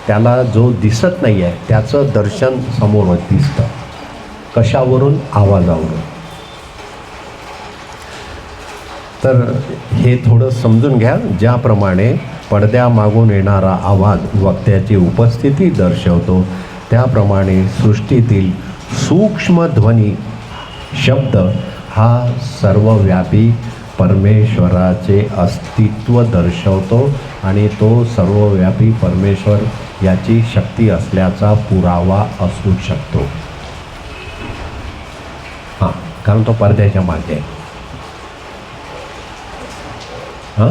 त्याला जो दिसत नाही आहे त्याचं दर्शन समोर दिसतं. कशावरून? आवाजावरून. तर हे थोडं समजून घ्या. ज्याप्रमाणे पडद्यामागून येणारा आवाज वक्त्याची उपस्थिती दर्शवतो, त्याप्रमाणे सृष्टीतील सूक्ष्म ध्वनी शब्द हा सर्वव्यापी परमेश्वराचे अस्तित्व दर्शवतो आणि तो सर्वव्यापी परमेश्वर याची शक्ती असल्याचा पुरावा असू शकतो. हां, कारण तो पडद्याच्या मागे आहे. हां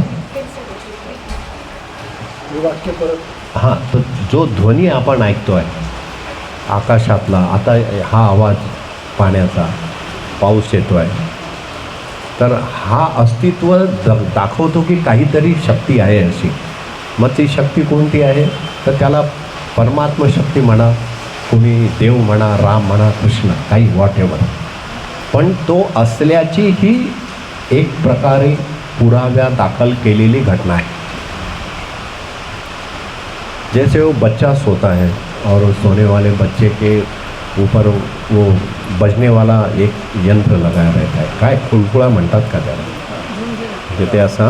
हां, तर जो ध्वनी आपण ऐकतो आहे आकाशातला, आता हा आवाज पाण्याचा, पाऊस येतो आहे, तर हा अस्तित्व दाखवतो की काहीतरी शक्ती आहे अशी. मग ती शक्ती कोणती आहे? तर त्याला परमात्म शक्ती म्हणा, कोणी देव म्हणा, राम म्हणा, कृष्ण, काही वॉट एव्हर, पण तो असल्याची ही एक प्रकारे पुराव्या दाखल केलेली घटना आहे. जैसे वो बच्चा सोता है और उस सोने वाले बच्चे के ऊपर वो बजने वाला एक यंत्र लगाया रहता है, काय खुळखुळा म्हणतात का त्याला, म्हणजे ते असा,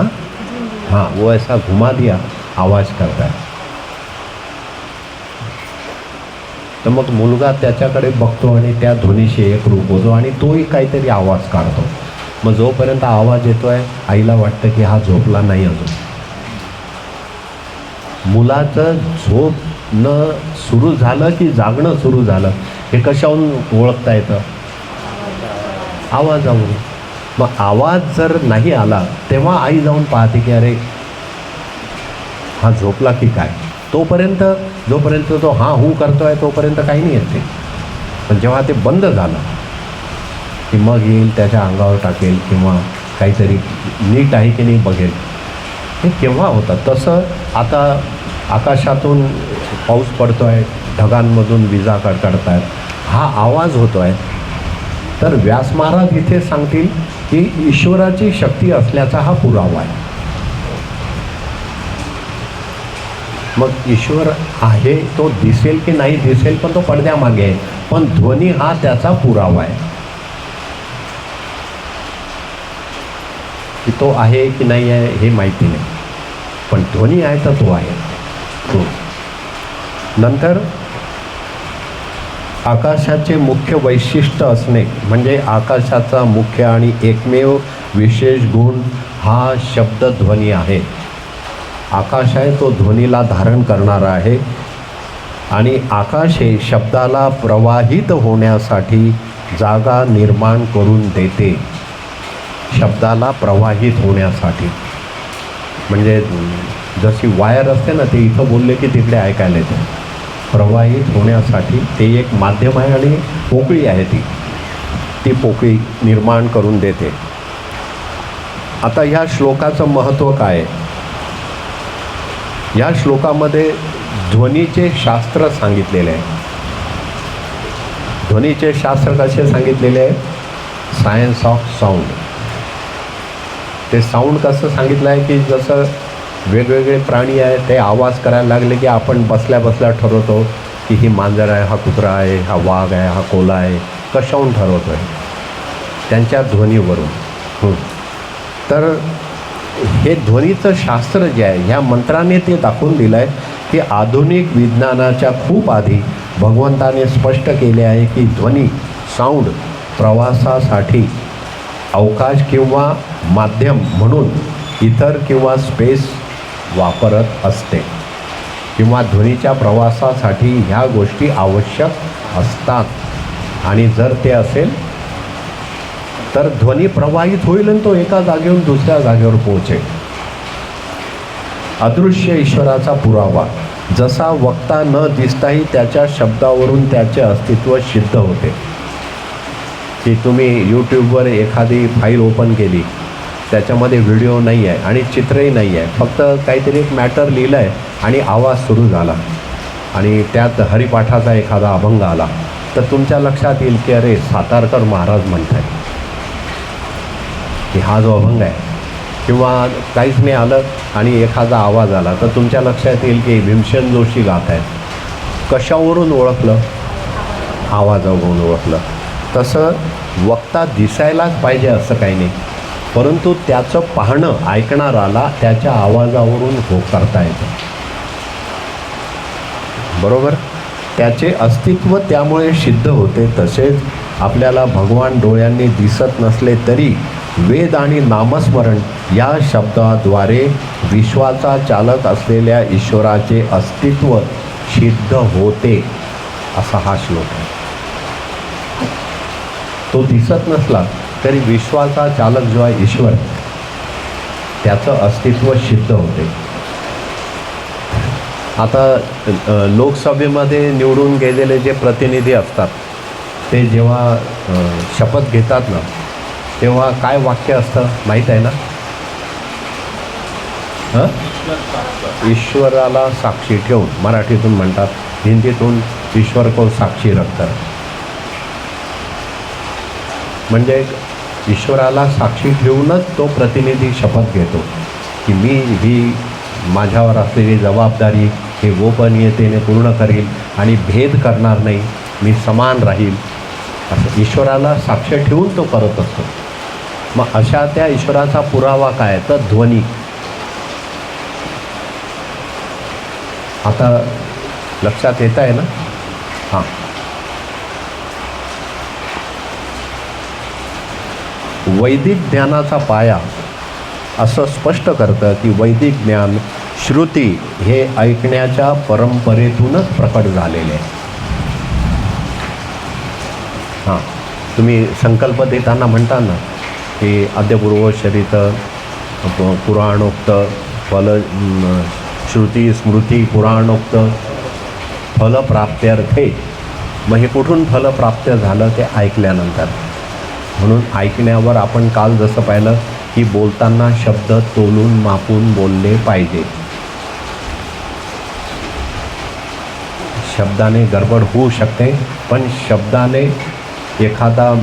हां, वो ऐसा घुमा दिया आवाज करता है. तर मग मुलगा त्याच्याकडे बघतो आणि त्या ध्वनीशी एक रूप होतो आणि तोही काहीतरी आवाज काढतो. मग जोपर्यंत आवाज येतो आहे आईला वाटतं की हा झोपला नाही अजून. मुलाचं झोपणं सुरू झालं की जागणं सुरू झालं हे कशाहून ओळखता येतं? आवाजावरून. मग आवाज जर नाही आला तेव्हा आई जाऊन पाहते की अरे हा झोपला की काय. तोपर्यंत जोपर्यंत तो हां हू करतो आहे तोपर्यंत काही नाही येते. पण जेव्हा ते बंद झालं की मग येईल, त्याच्या अंगावर टाकेल किंवा काहीतरी नीट आहे की नाही बघेल. हे केव्हा होतं? तसं आता आकाशातून पाऊस पडतो आहे, ढगांमधून विजा कडकडत आहेत, हा आवाज होतो आहे. तर व्यास महाराज इथे सांगतील की ईश्वराची शक्ती असल्याचा हा पुरावा आहे. मग ईश्वर आहे, तो दिसेल की नाही दिसेल, पण तो पडद्यामागे आहे, पण ध्वनी हा त्याचा पुरावा आहे की तो आहे की नाही आहे हे माहिती नाही, पण ध्वनी आहे तर तो आहे. नंतर आकाशाचे मुख्य वैशिष्ट्य असणे म्हणजे आकाशाचा मुख्य आणि एकमेव विशेष गुण हा शब्दध्वनी आहे. आकाश आहे तो ध्वनीला धारण करणारा आहे आणि आकाश हे शब्दाला प्रवाहित होण्यासाठी जागा निर्माण करून देते. शब्दाला प्रवाहित होण्यासाठी म्हणजे जशी वायर असते ना, ते इथं बोलले की तिकडे ऐकायला येते. प्रवाहित होण्यासाठी ते एक माध्यम आहे आणि पोकळी आहे, ती पोकळी निर्माण करून देते. आता ह्या श्लोकाचं महत्त्व काय आहे? या श्लोकामध्ये ध्वनीचे शास्त्र सांगितलेले आहे. ध्वनीचे शास्त्र कसे सांगितलेले आहे? Science of sound. ते साऊंड कसं सांगितलं आहे की जसं वेगवेगळे प्राणी आहेत ते आवाज करायला लागले की आपण बसल्या बसल्या ठरवतो की ही मांजर आहे, हा कुत्रा आहे, हा वाघ आहे, हा कोल्हा आहे, कशाहून ठरवतो आहे? त्यांच्या ध्वनीवरून. तर हे ध्वनीचं शास्त्र जे आहे ह्या मंत्राने ते दाखवून दिलं आहे की आधुनिक विज्ञानाच्या खूप आधी भगवंताने स्पष्ट केले आहे की ध्वनी साऊंड प्रवासासाठी अवकाश किंवा माध्यम म्हणून इथर किंवा स्पेस वापरत असते किंवा ध्वनीच्या प्रवासासाठी ह्या गोष्टी आवश्यक असतात आणि जर ते असेल तर ध्वनी प्रवाहित होईल आणि तो एका जागेवरून दुसऱ्या जागेवर पोहोचेल. अदृश्य ईश्वराचा पुरावा जसा वक्ता न दिसताही त्याच्या शब्दावरून त्याचे अस्तित्व सिद्ध होते. की तुम्ही यूट्यूबवर एखादी फाईल ओपन केली, त्याच्यामध्ये व्हिडिओ नाही आहे आणि चित्रही नाही आहे, फक्त काहीतरी एक मॅटर लिहिलं आहे आणि आवाज सुरू झाला आणि त्यात हरिपाठाचा एखादा अभंग आला, तर तुमच्या लक्षात येईल की अरे सातारकर महाराज म्हणत आहेत की हा जो अभंग आहे. किंवा काहीच नाही आलं आणि एखादा आवाज आला तर तुमच्या लक्षात येईल की भीमसेन जोशी गात आहेत. कशावरून ओळखलं? आवाजावरून ओळखलं. तसं वक्ता दिसायलाच पाहिजे असं काही नाही, परंतु त्याचं पाहणं ऐकणाराला त्याच्या आवाजावरून हो करता येतं. बरोबर? त्याचे अस्तित्व त्यामुळे सिद्ध होते. तसेच आपल्याला भगवान डोळ्यांनी दिसत नसले तरी वेद आणि नामस्मरण या शब्दाद्वारे विश्वाचा चालक असलेल्या ईश्वराचे अस्तित्व सिद्ध होते, असा हा श्लोक आहे. तो दिसत नसला तरी विश्वाचा चालक जो आहे ईश्वर, त्याचं अस्तित्व सिद्ध होते. आता लोकसभेमध्ये निवडून गेलेले जे प्रतिनिधी असतात ते जेव्हा शपथ घेतात ना, तेव्हा काय वाक्य असतं माहीत आहे ना? ईश्वराला साक्षी ठेवून, मराठीतून म्हणतात, हिंदीतून ईश्वर को साक्षी रखकर. म्हणजे ईश्वराला साक्षी ठेवूनच तो प्रतिनिधी शपथ घेतो की मी ही माझ्यावर असलेली जबाबदारी हे गोपनीयतेने पूर्ण करील आणि भेद करणार नाही, मी समान राहील, असं ईश्वराला साक्ष ठेवून तो करत असतो. मग अशा त्या ईश्वराचा पुरावा काय? तर ध्वनी. आता लक्षात येत आहे ना? हां. वैदिक ज्ञानाचा पाया असं स्पष्ट करतं की वैदिक ज्ञान श्रुती हे ऐकण्याच्या परंपरेतूनच प्रकट झालेले आहे. हां, तुम्ही संकल्प देताना म्हणता ना की आद्यपूर्व शरीत पुराणोक्त फल श्रुती स्मृती पुराणोक्त फलप्राप्त्यर्थे. मग हे कुठून फलप्राप्त झालं? ते ऐकल्यानंतर. म्हणून ऐकण्यावर आपण काल जसं पाहिलं की बोलताना शब्द तोलून मापून बोलले पाहिजे. शब्दाने गडबड होऊ शकते, पण शब्दाने एखादा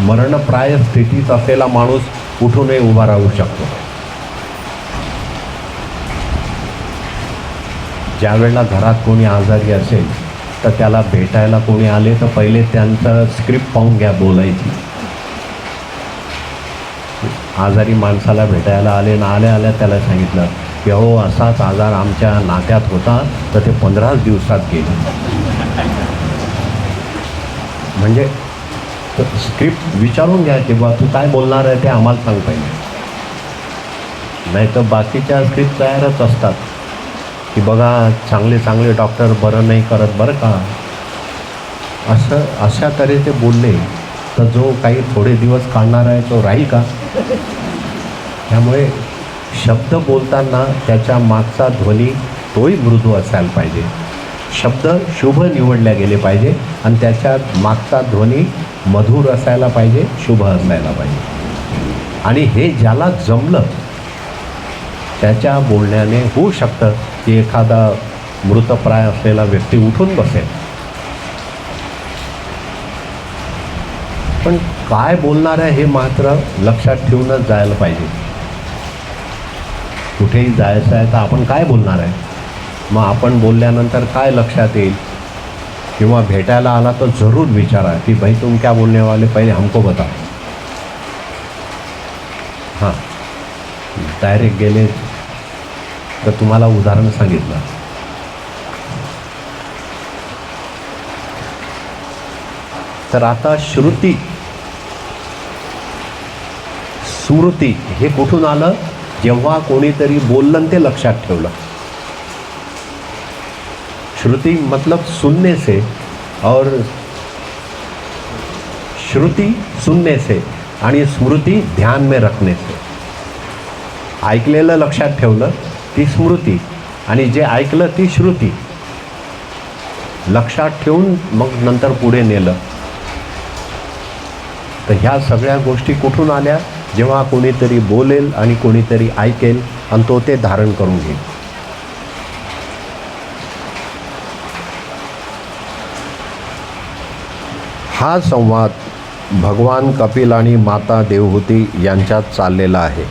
मरणप्राय स्थितीत असलेला माणूस उठूनही उभा राहू शकतो. ज्या वेळेला घरात कोणी आजारी असेल तर त्याला भेटायला कोणी आले तर पहिले त्यांचं स्क्रिप्ट पाहून घ्या बोलायची. आजारी माणसाला भेटायला आले ना, आल्या आल्या त्याला सांगितलं की हो असाच आजार आमच्या नात्यात होता तर ते 15 दिवसात गेले. म्हणजे स्क्रिप्ट विचारून घ्या की बा तू काय बोलणार आहे ते आम्हाला सांग पाहिजे. नाही तर बाकीच्या स्क्रिप्ट तयारच असतात की बघा चांगले चांगले डॉक्टर बरं नाही करत बरं का, असं अशा तऱ्हेचे बोलले तर जो काही थोडे दिवस काढणार आहे तो राहील का? त्यामुळे शब्द बोलताना त्याच्या मागचा ध्वनी तोही मृदू असायला पाहिजे. शब्द शुभ निवडल्या गेले पाहिजे आणि त्याच्यात मागचा ध्वनी मधुर असायला पाहिजे, शुभ असायला पाहिजे. आणि हे ज्याला जमलं त्याच्या बोलण्याने होऊ शकतं की एखादा मृतप्राय असलेला व्यक्ती उठून बसेल. पण काय बोलणार आहे हे मात्र लक्षात ठेवूनच जायला पाहिजे. कुठेही जायचं आहे तर आपण काय बोलणार आहे, मग आपण बोलल्यानंतर काय लक्षात येईल किंवा भेटायला आला तर जरूर विचारा की भाई तुम क्या बोलने वाले, पहिले हमको बताओ. हां, डायरेक्ट गेले तर तुम्हाला उदाहरण सांगितलं. तर आता श्रुती सुरती हे कुठून आलं? जेव्हा कोणीतरी बोललं आणि ते लक्षात ठेवलं. श्रुति मतलब सुनने से, और श्रुति सुनने से आणि स्मृती ध्यान में रखने से. ऐकलेलं लक्षात ठेवलं ती स्मृती, आणि जे ऐकलं ती श्रुती. लक्षात ठेवून मग नंतर पुढे नेलं. तर ह्या सगळ्या गोष्टी कुठून आल्या? जेव्हा कोणीतरी बोलेल आणि कोणीतरी ऐकेल आणि तो ते धारण करून घेईल. हा संवाद भगवान कपिल आणि माता देवहूती यांच्यात चाललेला आहे.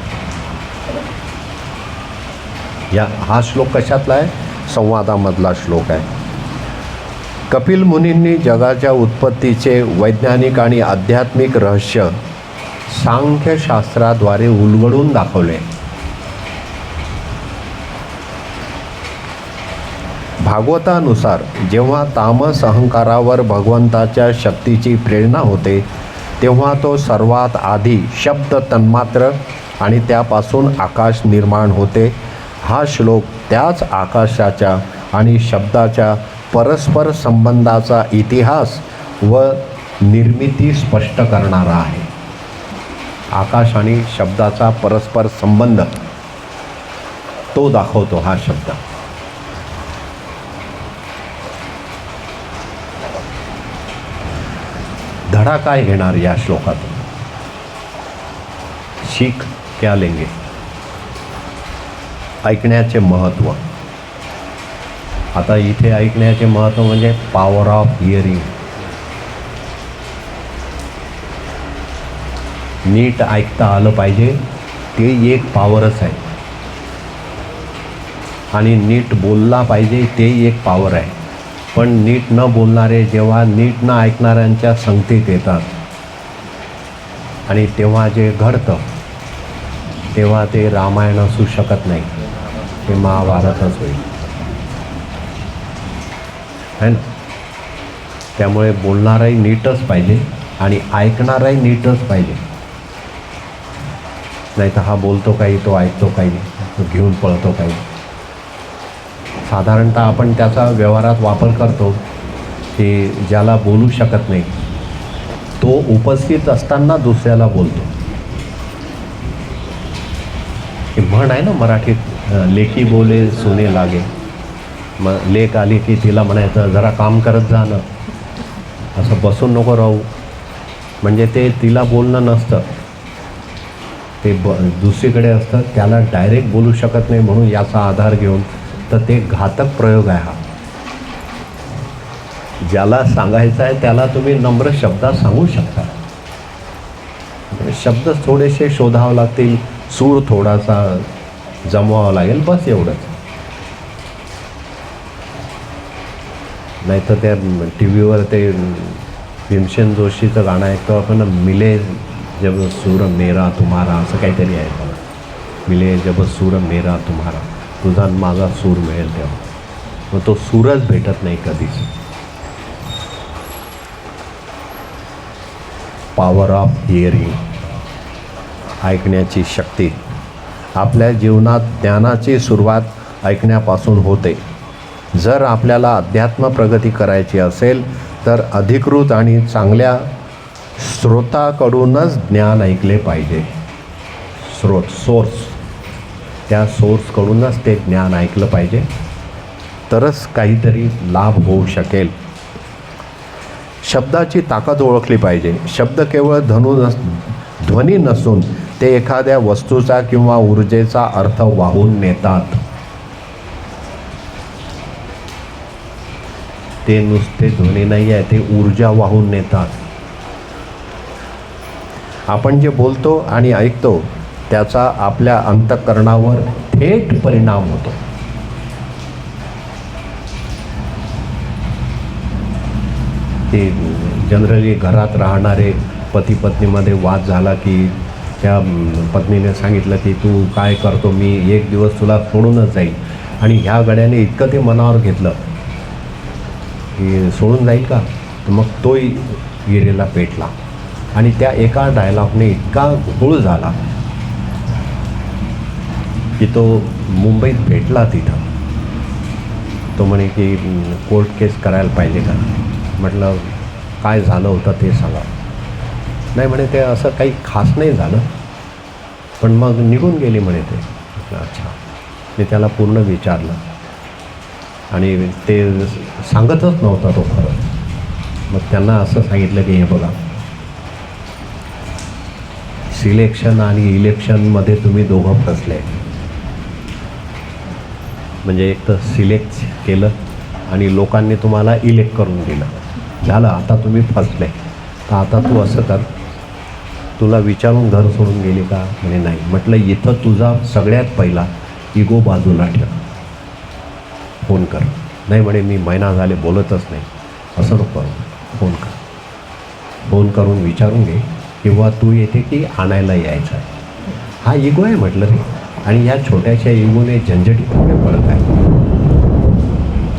हा श्लोक कशातला आहे? संवादामधला श्लोक आहे. कपिल मुनींनी जगाच्या उत्पत्तीचे वैज्ञानिक आणि आध्यात्मिक रहस्य सांख्यशास्त्राद्वारे उलगडून दाखवले. भागवतानुसार जेव्हा तामस अहंकारावर भगवंताच्या शक्तीची प्रेरणा होते तेव्हा तो सर्वात आधी शब्द तन्मात्र आणि त्यापासून आकाश निर्माण होते. हा श्लोक त्याच आकाशाच्या आणि शब्दाच्या परस्पर संबंधाचा इतिहास व निर्मिती स्पष्ट करणारा आहे. आकाश आणि शब्दाचा परस्पर संबंध तो दाखवतो हा शब्द. धडा काय घेणार या श्लोकातून? शीख क्या लेंगे? ऐकण्याचे महत्त्व. आता इथे ऐकण्याचे महत्त्व म्हणजे पॉवर ऑफ हिअरिंग. नीट ऐकता आलं पाहिजे, ते एक पॉवरच आहे. आणि नीट बोलला पाहिजे, ते एक पॉवर आहे. पण नीट न बोलणारे जेव्हा नीट न ऐकणाऱ्यांच्या संगतीत येतात आणि तेव्हा जे घडतं तेव्हा ते रामायण असू शकत नाही, ते महाभारतच होईल, है ना. त्यामुळे बोलणाराही नीटच पाहिजे आणि ऐकणाराही नीटच पाहिजे. नाही तर हा बोलतो काही, तो ऐकतो काही, तो घेऊन पळतो काही. साधारणतः आपण त्याचा व्यवहारात वापर करतो की ज्याला बोलू शकत नाही तो उपस्थित असताना दुसऱ्याला बोलतो. हे म्हण आहे ना मराठीत, लेकी बोले सोने लागे. मग लेक आली की तिला म्हणायचं जरा काम करत जा ना, असं बसून नको राहू. म्हणजे ते तिला बोलणं नसतं, ते दुसरीकडे असतं, त्याला डायरेक्ट बोलू शकत नाही म्हणून याचा आधार घेऊन. तर ते घातक प्रयोग आहे हा. ज्याला सांगायचं आहे त्याला तुम्ही नम्र शब्दात सांगू शकता. शब्द थोडेसे शोधावे लागतील, सूर थोडासा जमवावा लागेल, बस एवढंच. नाही तर त्या टी व्हीवर ते भीमसेन जोशीचं गाणं ऐकतो आपण, मिले जब सूर मेरा तुम्हारा, असं काहीतरी आहे बघा. मिले जब सूर मेरा तुम्हारा, तुझा माझा सूर मिळेल तेव्हा. मग तो सूरच भेटत नाही कधीच. पॉवर ऑफ हिअरिंग, ऐकण्याची शक्ती. आपल्या जीवनात ज्ञानाची सुरुवात ऐकण्यापासून होते. जर आपल्याला अध्यात्म प्रगती करायची असेल तर अधिकृत आणि चांगल्या स्रोताकडूनच ज्ञान ऐकले पाहिजे. सोर्स, त्या सोर्सकडूनच ते ज्ञान ऐकलं पाहिजे, तरच काहीतरी लाभ होऊ शकेल. शब्दाची ताकद ओळखली पाहिजे. शब्द केवळ ध्वनी नसून ते एखाद्या वस्तूचा किंवा ऊर्जेचा अर्थ वाहून नेतात. ते नुसते ध्वनी नाही आहे, ते ऊर्जा वाहून नेतात. आपण जे बोलतो आणि ऐकतो त्याचा आपल्या अंतःकरणावर थेट परिणाम होतो. की जनरली घरात राहणारे पती पत्नीमध्ये वाद झाला की त्या पत्नीने सांगितलं की तू काय करतो, मी एक दिवस तुला सोडूनच जाईल. आणि ह्या गड्याने इतकं ते मनावर घेतलं की सोडून जाईल का, तर मग तोही गिरीला पेटला. आणि त्या एका डायलॉगने इतका घोळ झाला की तो मुंबईत भेटला तिथं. तो म्हणे की कोर्ट केस करायला पाहिजे का. म्हटलं काय झालं होतं ते सांगा. नाही म्हणे ते असं काही खास नाही झालं, पण मग निघून गेली म्हणे ते. अच्छा. मी त्याला पूर्ण विचारलं आणि ते सांगतच नव्हता तो खरं. मग त्यांना असं सांगितलं की हे बघा, सिलेक्शन आणि इलेक्शनमध्ये तुम्ही दोघं फसले. म्हणजे एक तर सिलेक्ट केलं आणि लोकांनी तुम्हाला इलेक्ट करून दिलं, झालं. आता तुम्ही फसले, तर आता तू असं कर, तुला विचारून घर सोडून गेली का. म्हणे नाही. म्हटलं इथं तुझा सगळ्यात पहिला इगो बाजूला ठेव, फोन कर. नाही म्हणे मी महिना झाले बोलतच नाही. असं नको करू, फोन कर. फोन करून विचारून घे, किंवा तू येते की आणायला यायचं आहे. हा इगो आहे म्हटलं रे. आणि या छोट्याशा इगोने झंझटी पुढे पडत आहे.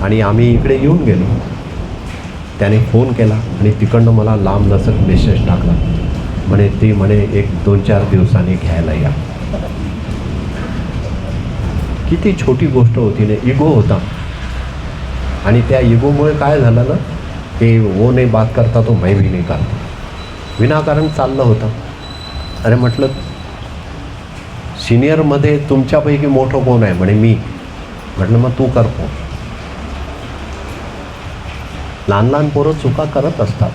आणि आम्ही इकडे येऊन गेलो. त्याने फोन केला आणि तिकडनं मला लांब लचक मेसेज टाकला. म्हणे ती म्हणे 1-2-4 दिवसांनी घ्यायला या. किती छोटी गोष्ट होती ना, इगो होता. आणि त्या इगोमुळे काय झालं ना, की वो नाही बात करता तो मैं भी नहीं करता, विनाकारण चाललं होतं. अरे म्हटलं सिनियरमध्ये तुमच्यापैकी मोठं कोण आहे. म्हणे मी. म्हटलं मग तू कर फोन. लहान लहान पोरं चुका करत असतात.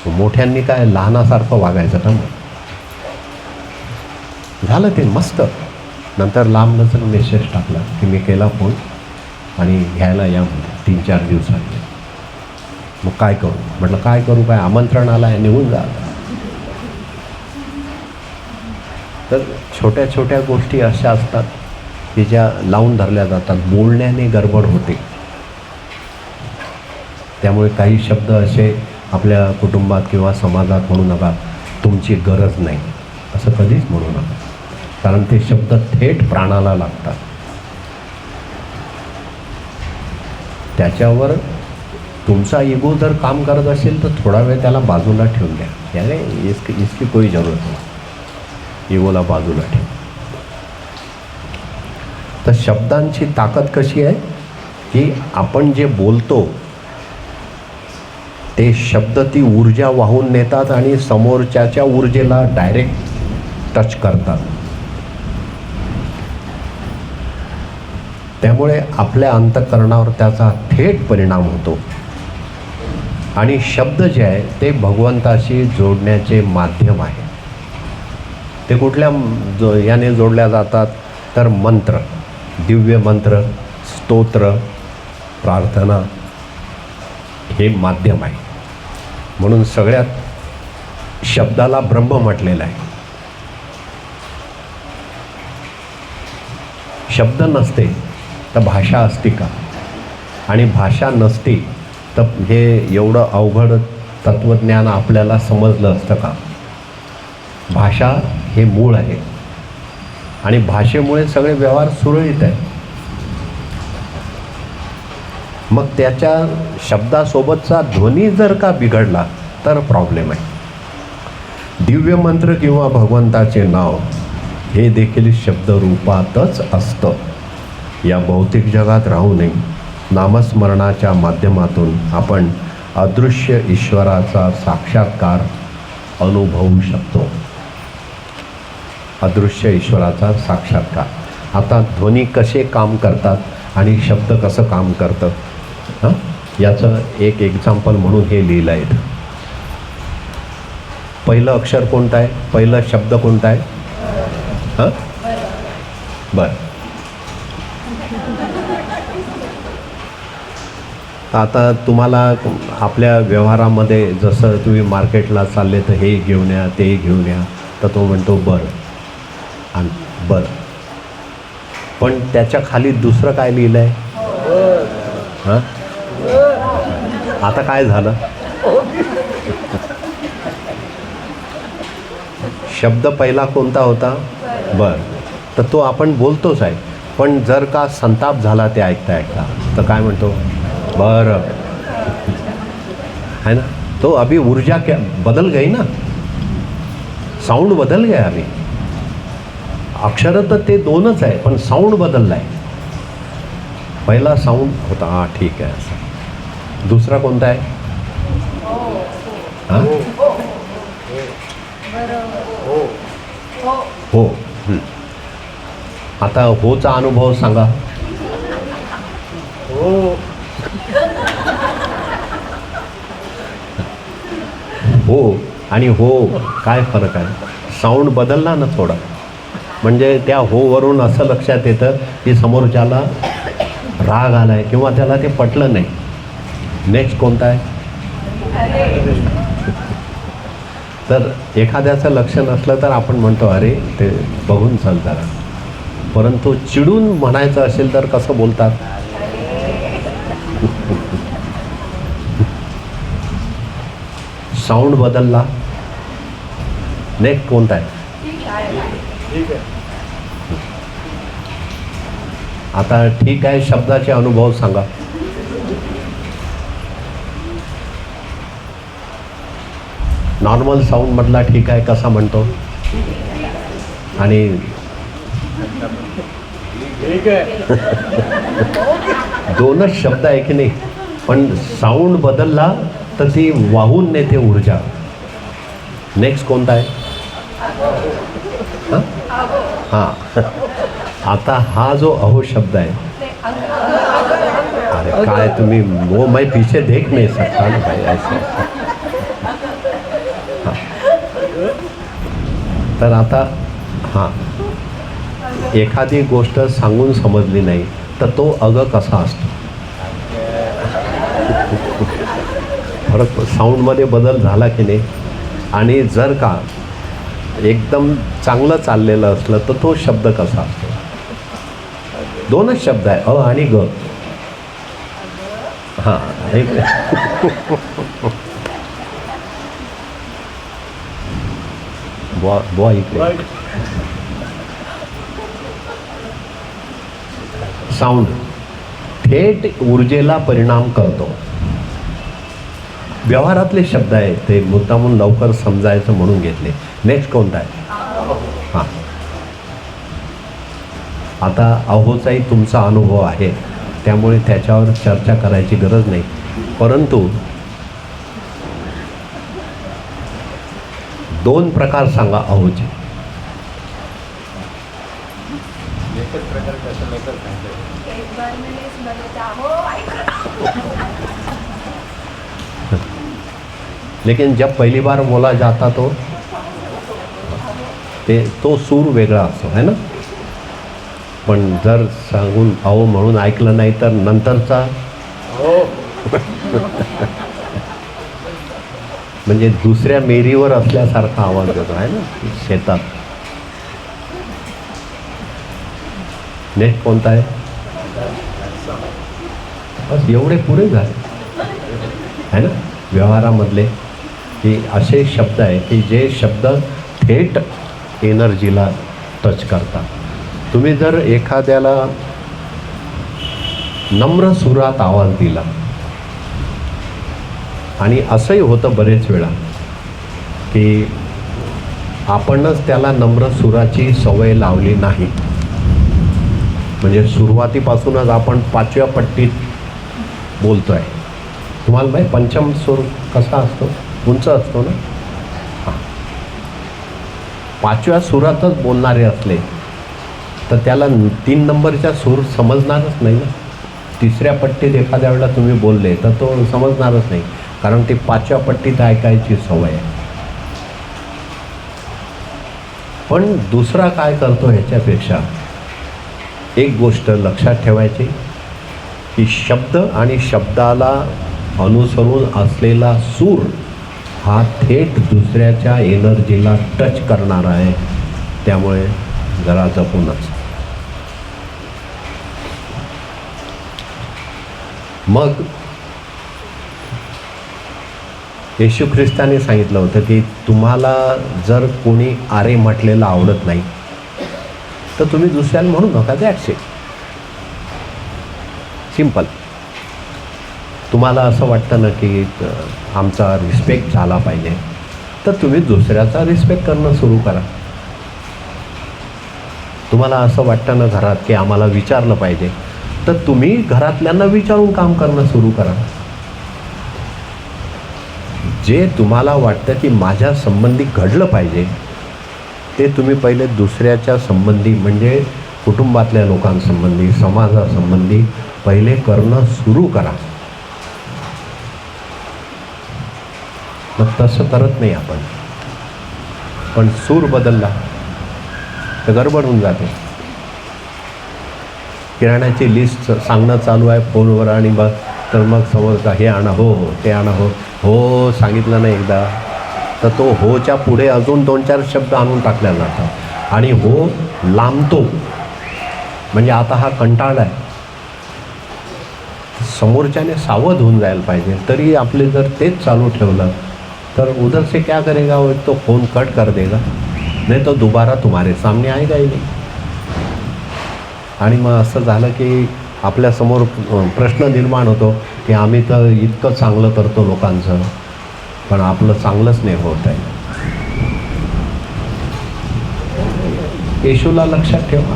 मोठ्यांनी काय लहानासारखं वागायचं का. मग झालं ते मस्त. नंतर लांब लचक मेसेज टाकला की मी केला फोन आणि घ्यायला या म्हणजे 3-4 दिवसांनी. मग काय करू. म्हटलं काय करू, काय आमंत्रण आलं आहे, निघून जा. तर छोट्या छोट्या गोष्टी अशा असतात की ज्या लावून धरल्या जातात. बोलण्याने गडबड होते. त्यामुळे काही शब्द असे आपल्या कुटुंबात किंवा समाजात म्हणू नका, तुमची गरज नाही असं कधीच म्हणू नका. कारण ते शब्द थेट प्राणाला लागतात. त्याच्यावर तुमचा इगो जर काम करत असेल तर थोडा वेळ त्याला बाजूला ठेवून द्या. याने इसकी कोई जरूरत नाही. इगोला बाजूला ठेव. तर शब्दांची ताकद कशी आहे की आपण जे बोलतो ते शब्द ती ऊर्जा वाहून नेतात आणि समोरच्याच्या ऊर्जेला डायरेक्ट टच करतात. त्यामुळे आपल्या अंतःकरणावर त्याचा थेट परिणाम होतो. आणि शब्द जे आहे ते भगवंताशी जोडण्याचे माध्यम आहे. ते कुठल्या याने जोडल्या जातात तर मंत्र, दिव्य मंत्र, स्तोत्र, प्रार्थना हे माध्यम आहे. म्हणून सगळ्यात शब्दाला ब्रह्म म्हटलेलं आहे. शब्द नसते तर भाषा असती का. आणि भाषा नसती तर हे एवढं अवघड तत्त्वज्ञान आपल्याला समजलं असतं का. भाषा हे मूळ आहे आणि भाषेमुळे सगळे व्यवहार सुरळीत आहे. मग त्याच्या शब्दासोबतचा ध्वनी जर का बिघडला तर प्रॉब्लेम आहे. दिव्य मंत्र किंवा भगवंताचे नाव हे देखील शब्दरूपातच असतं. या भौतिक जगात राहू नये नामस्मरणाच्या माध्यमातून आपण अदृश्य ईश्वराचा साक्षात्कार अनुभवू शकतो. अदृश्य ईश्वराचा साक्षात्कार. आता ध्वनी कसे काम करतात आणि शब्द कसं काम करतं याचं एक एक्झाम्पल म्हणून हे लिहिलं आहे. पहिलं अक्षर कोणतं आहे, पहिलं शब्द कोणता आहे. बरं. आता तुम्हाला आपल्या व्यवहारामध्ये जसं तुम्ही मार्केटला चालले तर हे घेऊन या ते घेऊन या, तर तो म्हणतो बरं आणि बरं. पण त्याच्या खाली दुसरं काय लिहिलं आहे. हां आता काय झालं? शब्द पहिला कोणता होता? बर. तर तो आपण बोलतोच आहे, पण जर का संताप झाला ते ऐकता ऐकता तर काय म्हणतो? बरं है ना. तो अभी ऊर्जा क्या बदल गई ना, साऊंड बदल गया अभी. अक्षरं तर ते दोनच आहे, पण साऊंड बदलला आहे. पहिला साऊंड होता, हां ठीक आहे. असं दुसरा कोणता आहे? हां हो. आता होचा अनुभव सांगा. हो आणि हो काय फरक आहे? साऊंड बदलला ना थोडा, म्हणजे त्या होवरून असं लक्षात येतं की समोरच्याला राग आला आहे किंवा त्याला ते पटलं नाही. नेक्स्ट कोणता आहे? तर एखाद्याचं लक्ष नसलं तर आपण म्हणतो अरे ते बघून चल जरा, परंतु चिडून म्हणायचं असेल तर कसं बोलतात? साऊंड बदलला. नेक्स्ट कोणता आहे? आता ठीक आहे शब्दाचे अनुभव सांगा. नॉर्मल साऊंड मधला ठीक आहे कसा म्हणतो? आणि दोनच शब्द आहे की नाही, पण साऊंड बदलला तर ती वाहून नेते ऊर्जा. नेक्स्ट कोणता आहे? हां आता हा जो अहो शब्द आहे, अरे काय तुम्ही वो मैं पीछे देख नहीं सकता ना भाई ऐसे. तर आता हां एखादी गोष्ट सांगून समजली नाही तर तो अग कसा असतो? फरक साऊंडमध्ये बदल झाला की नाही. आणि जर का एकदम चांगलं चाललेलं असलं तर तो शब्द कसा असतो? दोनच शब्द आहे, अ आणि ग. हां एक बुवा इकडे. साऊंड थेट ऊर्जेला परिणाम करतो. व्यवहारातले शब्द आहेत ते मुद्दामून लवकर समजायचं म्हणून घेतले. नेक्स्ट कोणता आहे? हां आता अहोचाही तुमचा अनुभव आहे त्यामुळे त्याच्यावर चर्चा करायची गरज नाही, परंतु दोन प्रकार सांगा अहोचे. लेकिन जब पहली बार बोला जाता तो सूर वेगळा असतो है ना. पण जर सांगून अहो म्हणून ऐकलं नाही तर नंतरचा म्हणजे दुसऱ्या मेरीवर असल्यासारखा आवाज येतो आहे ना शेतात. नेक्स्ट कोणता आहे? बस एवढे पुरे झाले है ना व्यवहारामधले, की असे शब्द आहे की जे शब्द थेट एनर्जीला टच करतात. तुम्ही जर एखाद्याला नम्र सुरात आवाज दिला, आणि असंही होतं बरेच वेळा की आपणच त्याला नम्र सुराची सवय लावली नाही, म्हणजे सुरुवातीपासूनच आपण पाचव्या पट्टीत बोलतो आहे. तुम्हाला माहीत पंचम सूर कसा असतो? उंच असतो ना. हां पाचव्या सुरातच बोलणारे असले तर त्याला 3 नंबरच्या सूर समजणारच नाही ना. तिसऱ्या पट्टीत एखाद्या वेळेला तुम्ही बोलले तर तो समजणारच नाही, कारण ती पाचव्या पट्टीत ऐकायची सवय आहे. पण दुसरा काय करतो ह्याच्यापेक्षा एक गोष्ट लक्षात ठेवायची की शब्द आणि शब्दाला अनुसरून असलेला सूर हा थेट दुसऱ्याच्या एनर्जीला टच करणारा आहे. त्यामुळे जरा जपूनच. मग येशू ख्रिस्ताने सांगितलं होतं की तुम्हाला जर कोणी आरे म्हटलेलं आवडत नाही तर तुम्ही दुसऱ्याला म्हणू नका, दॅट्स इट. सिम्पल. तुम्हाला असं वाटतं ना की आमचा रिस्पेक्ट झाला पाहिजे, तर तुम्ही दुसऱ्याचा रिस्पेक्ट करणं सुरू करा. तुम्हाला असं वाटतं ना घरात की आम्हाला विचारलं पाहिजे, तर तुम्ही घरातल्यांना विचारून काम करणं सुरू करा. जे तुम्हाला वाटतं की माझ्या संबंधी घडलं पाहिजे ते तुम्ही पहिले दुसऱ्याच्या संबंधी, म्हणजे कुटुंबातल्या लोकांसंबंधी, समाजासंबंधी पहिले करणं सुरू करा. मग तसं करत नाही आपण, पण सूर बदलला तर गडबड होऊन जाते. किराण्याची लिस्ट सांगणं चालू आहे फोनवर आणि बघ तर मग समोर का हे आणा, हो हो ते आणा, हो हो सांगितलं नाही एकदा तर तो होच्या पुढे अजून 2-4 शब्द आणून टाकल्या जातात आणि हो लांबतो. म्हणजे आता हा कंटाळला आहे. समोरच्याने सावध होऊन जायला पाहिजे. तरी आपले जर तेच चालू ठेवलं तर उधर से क्या करेगा वो, तो फोन कट कर देगा, नहीं तो दोबारा तुम्हारे सामने आएगा ही नहीं. आणि मग असं झालं की आपल्यासमोर प्रश्न निर्माण होतो की आम्ही तर इतकं चांगलं करतो लोकांचं, पण आपलं चांगलंच नाही होत आहे. येशूला लक्षात ठेवा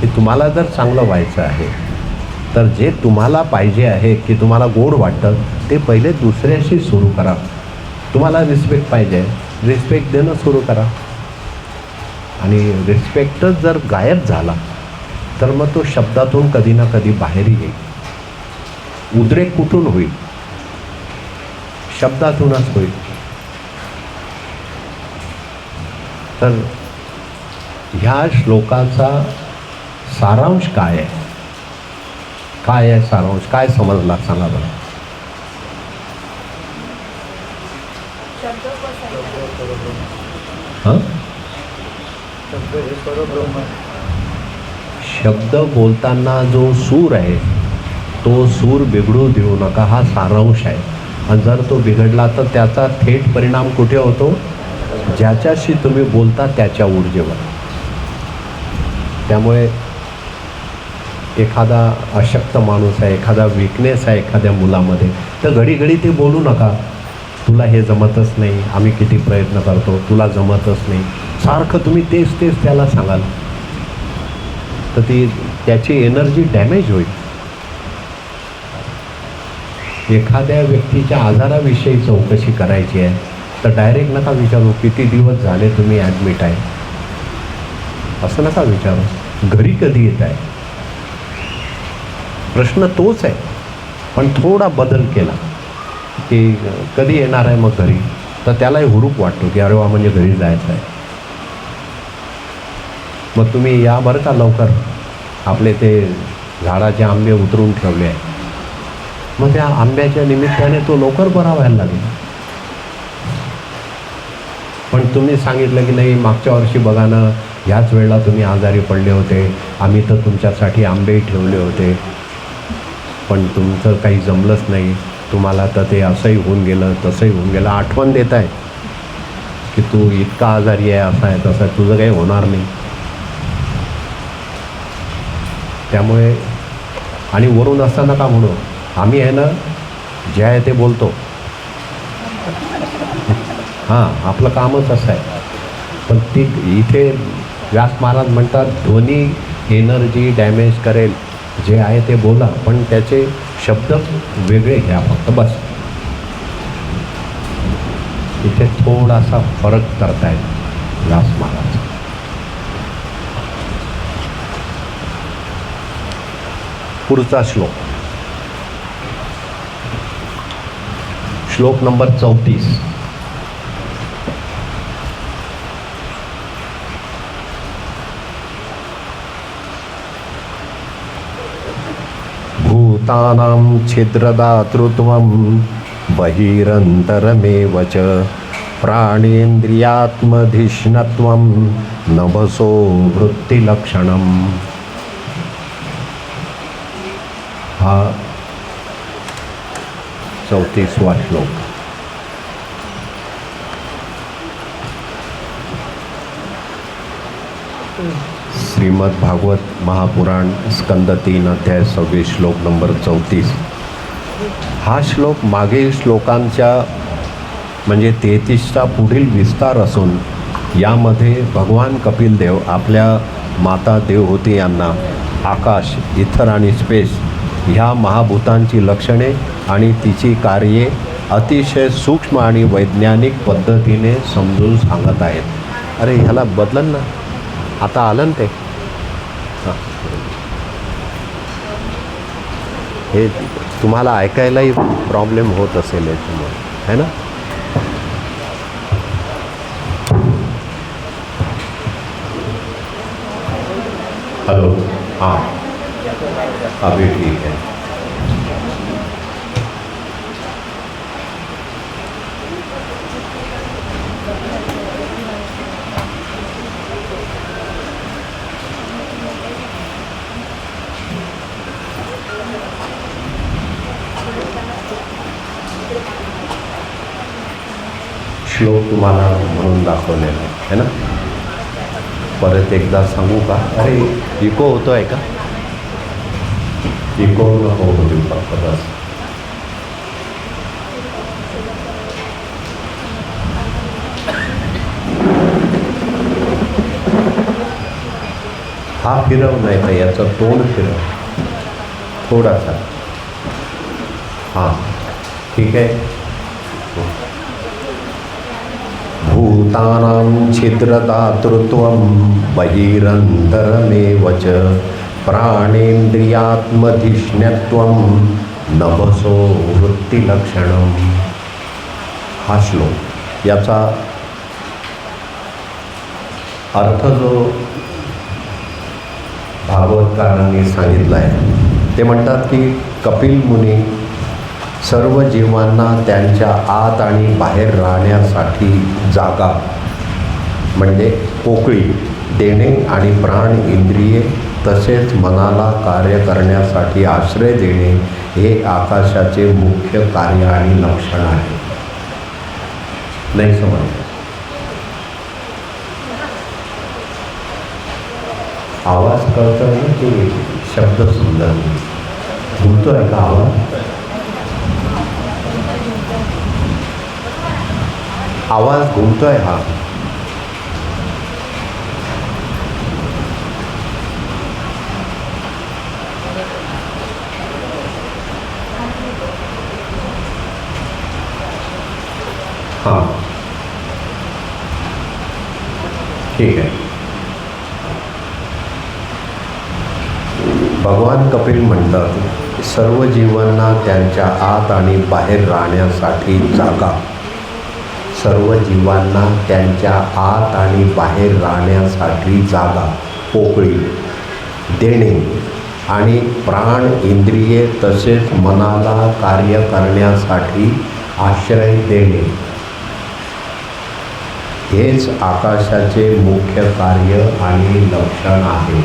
की तुम्हाला जर चांगलं व्हायचं आहे तर जे तुम्हाला पाहिजे आहे की तुम्हाला गोड वाटतं ते पहिले दुसऱ्याशी सुरू करा. तुम्हाला रिस्पेक्ट पाहिजे, रिस्पेक्ट देणं सुरू करा. आणि रिस्पेक्टच जर गायब झाला तर मग तो शब्दातून कधी ना कधी बाहेर येईल. उद्रेक कुठून होईल? शब्दातूनच होईल. तर ह्या श्लोकाचा सारांश काय आहे? काय आहे सारांश? काय समजला सांगा बरं. हां, शब्द बोलताना जो सूर आहे तो सूर बिघडू देऊ नका, हा सारांश आहे. आणि जर तो बिघडला तर त्याचा थेट परिणाम कुठे होतो? ज्याच्याशी तुम्ही बोलता त्याच्या ऊर्जेवर. त्यामुळे एखादा अशक्त माणूस आहे, एखादा विकनेस आहे एखाद्या मुलामध्ये, तर घडी घडी ते बोलू नका, तुला हे जमतच नाही, आम्ही किती प्रयत्न करतो, तुला जमतच नाही. सारखं तुम्ही तेच तेच त्याला सांगाल तर ती त्याची एनर्जी डॅमेज होईल. एखाद्या व्यक्तीच्या आजाराविषयी चौकशी करायची आहे तर डायरेक्ट नका विचारू किती दिवस झाले तुम्ही ॲडमिट आहे, असं नका विचारू. घरी कधी येत आहे, प्रश्न तोच आहे पण थोडा बदल केला की कधी येणार आहे मग घरी, तर त्यालाही हुरूप वाटतो की अरे वा म्हणजे घरी जायचं आहे. मग तुम्ही या बरं का लवकर, आपले ते झाडाचे आंबे उतरून ठेवले आहे. मग त्या आंब्याच्या निमित्ताने तो लवकर बरा व्हायला लागेल. पण तुम्ही सांगितलं की नाही मागच्या वर्षी बघा ना ह्याच वेळेला तुम्ही आजारी पडले होते, आम्ही तर तुमच्यासाठी आंबेही ठेवले होते, पण तुमचं काही जमलंच नाही, तुम्हाला तर ते असंही होऊन गेलं तसंही होऊन गेलं. आठवण देत आहे की तू इतका आजारी आहे, असा आहे तसं आहे, तुझं काही होणार नाही. त्यामुळे आणि वरून असं नका म्हणू आम्ही आहे ना जे आहे ते बोलतो. हां, आपलं कामच असं आहे. पण ती इथे व्यास महाराज म्हणतात ध्वनी एनर्जी डॅमेज करेल, जे आहे ते बोला पण त्याचे शब्द वेगळे घ्या फक्त, बस. इथे थोडासा फरक करतायत व्यास महाराज. पुढचा श्लोक नंबर 34. भूतानां छिद्रदातृत्वं बहिरन्तरमेव च प्राणेन्द्रियात्मधिष्णत्वं नभसो वृत्तिलक्षणम्. हा 34वा श्लोक. श्रीमद भागवत महापुराण स्कंद 3 अध्याय 26 श्लोक नंबर 34. हा श्लोक मागील श्लोकांच्या म्हणजे 33चा पुढील विस्तार असून यामध्ये भगवान कपिल देव आपल्या माता देवहूती यांना आकाश, इथर आणि स्पेस ह्या महाभूतांची लक्षणे आणि तिची कार्ये अतिशय सूक्ष्म आणि वैज्ञानिक पद्धतीने समजून सांगत आहेत. अरे ह्याला बदलन ना, आता आलं ना ते. हां, हे तुम्हाला ऐकायलाही प्रॉब्लेम होत असेल याच्यामुळे, है ना. हेलो, हाँ अभी ठीक है. श्लोक तुम्हाला म्हणून दाखवलेला आहे ना. परत एकदा सांगू का? अरे इको होतो आहे का? इको नको होईल फक्त बस. हा फिरव नाही तर याचं तोंड फिरव थोडासा. हां ठीक आहे. भूतानां छिद्रदातृत्वं बहिरन्तरमेव च प्राणेन्द्रियात्मधिष्ण्यत्वं नभसो वृत्तिलक्षणम्. हा श्लोक याचा अर्थ जो भागवतकारांनी सांगितला आहे ते म्हणतात की कपिल मुनी सर्व जीवांना त्यांच्या आत आणि बाहेर राहण्यासाठी जागा म्हणजे पोकळी देणे आणि प्राण, इंद्रिये तसेच मनाला कार्य करण्यासाठी आश्रय देणे हे आकाशाचे मुख्य कार्य आणि लक्षण आहे. नाही समजलं? आवाज कळतोय ना की शब्द समजत नाही? बोलतोय का आवाज? आवाज घुमतोय हा. हां ठीक आहे. भगवान कपिल म्हणतात सर्व जीवांना त्यांच्या आत आणि बाहेर राहण्यासाठी जागा, सर्व जीवांना त्यांच्या आत आणि बाहेर राहण्यासाठी जागा, पोकळी देणे आणि प्राण, इंद्रिये तसेच मनाला कार्य करण्यासाठी आश्रय देणे हेच आकाशाचे मुख्य कार्य आणि लक्षण आहे.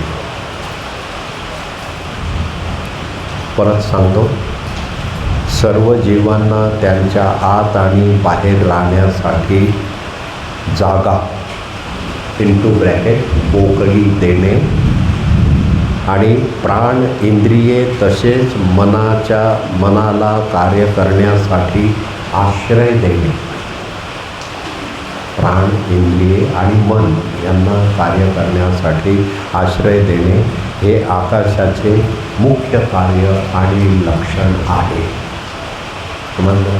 परत सांगतो, सर्व जीवांना त्यांच्या आत आणि बाहेर राहण्यासाठी जागा इंटू ब्रॅकेट पोकळी देणे आणि प्राण, इंद्रिये तसेच मनाला कार्य करण्यासाठी आश्रय देणे. प्राण, इंद्रिये आणि मन यांना कार्य करण्यासाठी आश्रय देणे हे आकाशाचे मुख्य कार्य आणि लक्षण आहे. समजलं?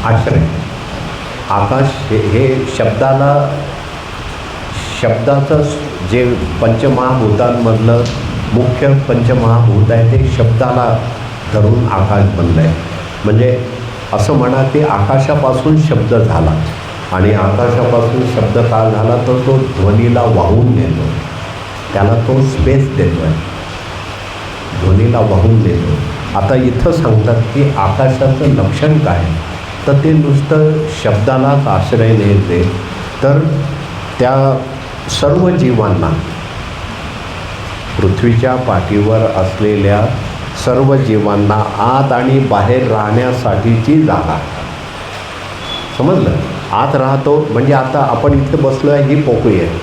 आश्रय आकाश हे शब्दाचं जे पंचमहाभूतांमधलं मुख्य पंचमहाभूत आहे ते शब्दाला धरून आकाश बनलं आहे. म्हणजे असं म्हणा की आकाशापासून शब्द झाला आणि आकाशापासून शब्द का झाला तर तो ध्वनीला वाहून नेतो, त्याला तो स्पेस देतो आहे, ध्वनीला वाहून नेतो. आता इथं सांगतात की आकाशाचं लक्षण काय तर ते नुसतं शब्दालाच आश्रय नव्हते, तर त्या सर्व जीवांना, पृथ्वीच्या पाठीवर असलेल्या सर्व जीवांना आत आणि बाहेर राहण्यासाठीची जागा. समजलं? आत राहतो म्हणजे आता आपण इथे बसलो आहे, ही पोकळी आहे,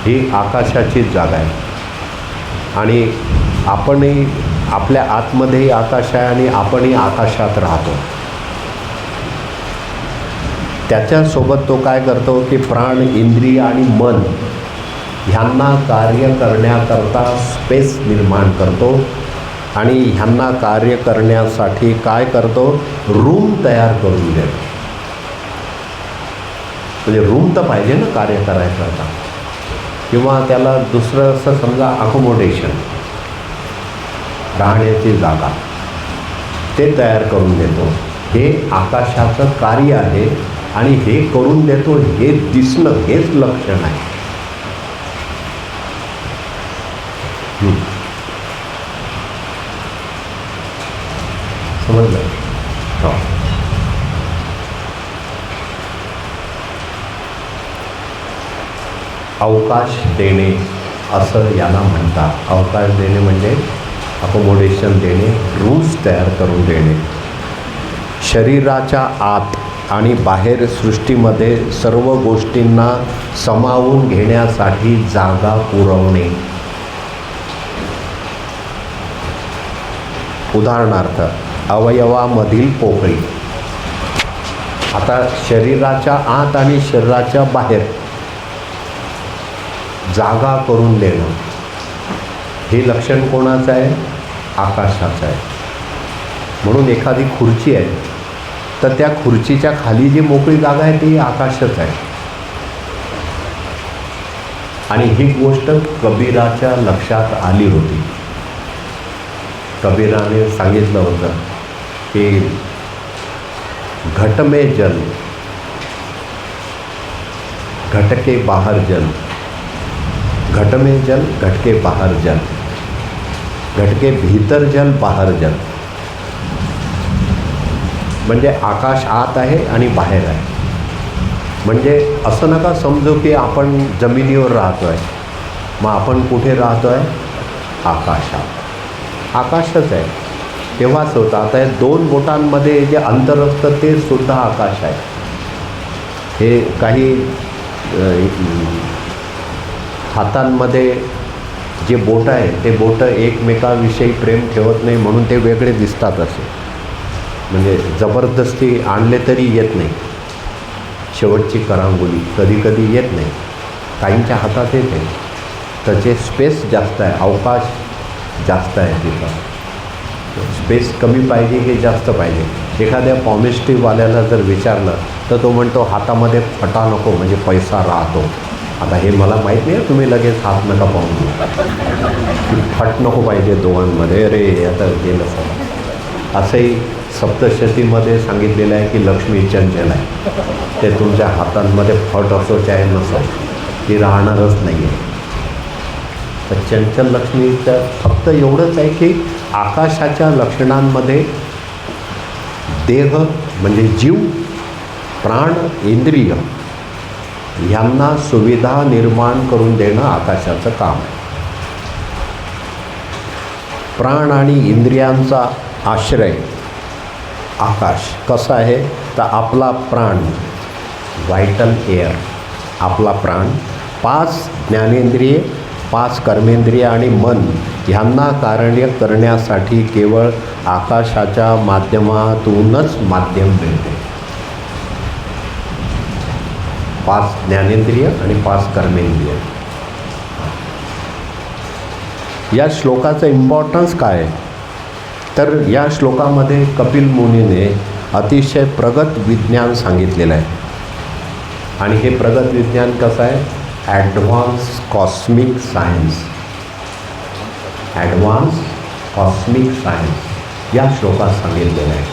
ही आकाशाचीच जागा आहे. आणि आपणही आपल्या आतमध्येही आकाश आहे आणि आपणही आकाशात राहतो. त्याच्यासोबत तो काय करतो की प्राण, इंद्रिय आणि मन ह्यांना कार्य करण्याकरता स्पेस निर्माण करतो. आणि ह्यांना कार्य करण्यासाठी काय करतो, रूम तयार करून देतो. म्हणजे रूम तर पाहिजे ना कार्य करायचं आता, किंवा त्याला दुसरं असं समजा अकोमोडेशन, राहण्याची जागा, ते तयार करून देतो. हे आकाशाचं कार्य आहे आणि हे करून देतो हे दिसणं, हेच लक्षण आहे. समजलं? हो. अवकाश देणे असं याला म्हणतात. अवकाश देणे म्हणजे अकोमोडेशन देणे, रूम्स तयार करून देणे. शरीराच्या आत आणि बाहेर सृष्टीमध्ये सर्व गोष्टींना सामावून घेण्यासाठी जागा पुरवणे. उदाहरणार्थ अवयवामधील पोकळी. आता शरीराच्या आत आणि शरीराच्या बाहेर जागा करून देणं, हे लक्षण कोणाचं आहे? आकाशाचं आहे. म्हणून एखादी खुर्ची आहे तर त्या खुर्चीच्या खाली जी मोकळी जागा आहे ती आकाशच आहे. आणि ही गोष्ट कबीराच्या लक्षात आली होती. कबीराने सांगितलं होतं की घट में जल, घट के बाहर जल, घट में जल, घट के बाहर जल, घट के भीतर जल, बाहर जल. म्हणजे आकाश आत आहे आणि बाहेर आहे. म्हणजे असं नका समजू की आपण जमिनीवर राहतो आहे, मग आपण कुठे राहतो आहे? आकाशात. आकाशच आहे. तेव्हाच होतं. आता हे दोन बोटांमध्ये जे अंतर असतं ते सुद्धा आकाश आहे. हे काही हातांमध्ये जे बोटं आहे ते बोटं एकमेकाविषयी प्रेम ठेवत नाही म्हणून ते वेगळे दिसतात. असे म्हणजे जबरदस्ती आणले तरी येत नाही. शेवटची करांगोली कधी कधी येत नाही, काहींच्या हातात येते. त्याचे स्पेस जास्त आहे, अवकाश जास्त आहे तिथं. स्पेस कमी पाहिजे की जास्त पाहिजे? एखाद्या पॉमिस्ट्रीवाल्याला जर विचारलं तर तो म्हणतो हातामध्ये फटा नको म्हणजे पैसा राहतो. आता हे मला माहीत नाही, तुम्ही लगेच हात नका पाहून, फट नको पाहिजे दोघांमध्ये. अरे आता गेलं सगळं. असंही सप्तशतीमध्ये सांगितलेलं आहे की लक्ष्मी चंचल आहे. ते तुमच्या हातांमध्ये फट असो चाहे नसो, ती राहणारच नाही आहे. तर चंचल लक्ष्मीचं फक्त एवढंच आहे की आकाशाच्या लक्षणांमध्ये देह म्हणजे जीव, प्राण, इंद्रिय ह्यांना सुविधा निर्माण करून देणं आकाशाचं काम आहे. प्राण आणि इंद्रियांचा आश्रय आकाश कसा आहे? तर आपला प्राण, व्हायटल एअर, आपला प्राण, 5 ज्ञानेंद्रिये, 5 कर्मेंद्रिय आणि मन ह्यांना कार्य करण्यासाठी केवळ आकाशाच्या माध्यमातूनच माध्यम मिळते. 5 ज्ञानेंद्रिय आणि 5 कर्मेंद्रिय. या श्लोकाचं इम्पॉर्टन्स काय आहे? तर या श्लोकामध्ये कपिल मुनीने अतिशय प्रगत विज्ञान सांगितलेलं आहे. आणि हे प्रगत विज्ञान कसं आहे? Advance cosmic science. Advance cosmic science या श्लोकात सांगितलेलं आहे.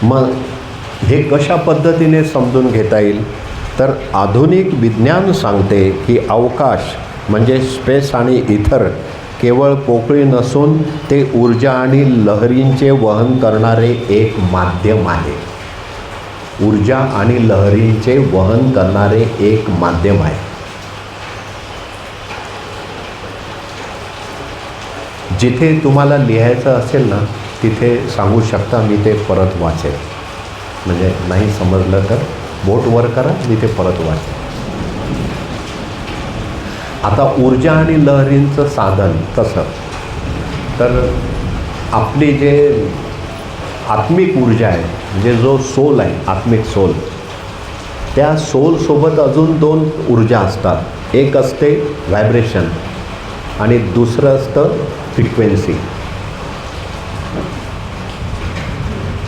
मग हे कशा पद्धतीने समजून घेता येईल? तर आधुनिक विज्ञान सांगते की अवकाश म्हणजे स्पेस आणि इथर केवळ पोकळी नसून ते ऊर्जा आणि लहरींचे वहन करणारे एक माध्यम आहे. ऊर्जा आणि लहरींचे वहन करणारे एक माध्यम आहे. जिथे तुम्हाला लिहायचं असेल ना तिथे सांगू शकता, मी ते परत वाचेल. म्हणजे नाही समजलं तर बोट वर करा, मी ते परत वाचेल. आता ऊर्जा आणि लहरींचं साधन कसं, तर आपली जे आत्मिक ऊर्जा आहे, म्हणजे जो सोल आहे, आत्मिक सोल, त्या सोलसोबत अजून दोन ऊर्जा असतात. एक असते व्हायब्रेशन आणि दुसरं असतं फ्रिक्वेन्सी.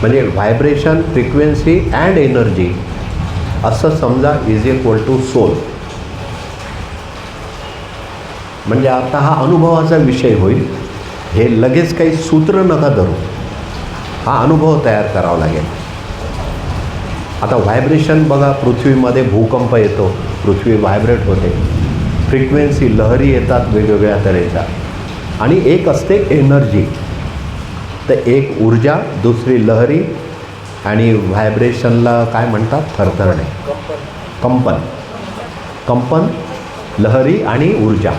म्हणजे व्हायब्रेशन, फ्रिक्वेन्सी अँड एनर्जी असं समजा इज इक्वल टू सोल. म्हणजे आता हा अनुभवाचा विषय होईल. हे लगेच काही सूत्र नका धरू, हा अनुभव तयार करावा लागेल. आता व्हायब्रेशन बघा, पृथ्वीमध्ये भूकंप येतो, पृथ्वी व्हायब्रेट होते. फ्रिक्वेन्सी, लहरी येतात वेगवेगळ्या तऱ्हेच्या. आणि एक असते एनर्जी. तर एक ऊर्जा, दुसरी लहरी, आणि व्हायब्रेशनला काय म्हणतात, थरथरणे, कंपन. कंपन, लहरी आणि ऊर्जा,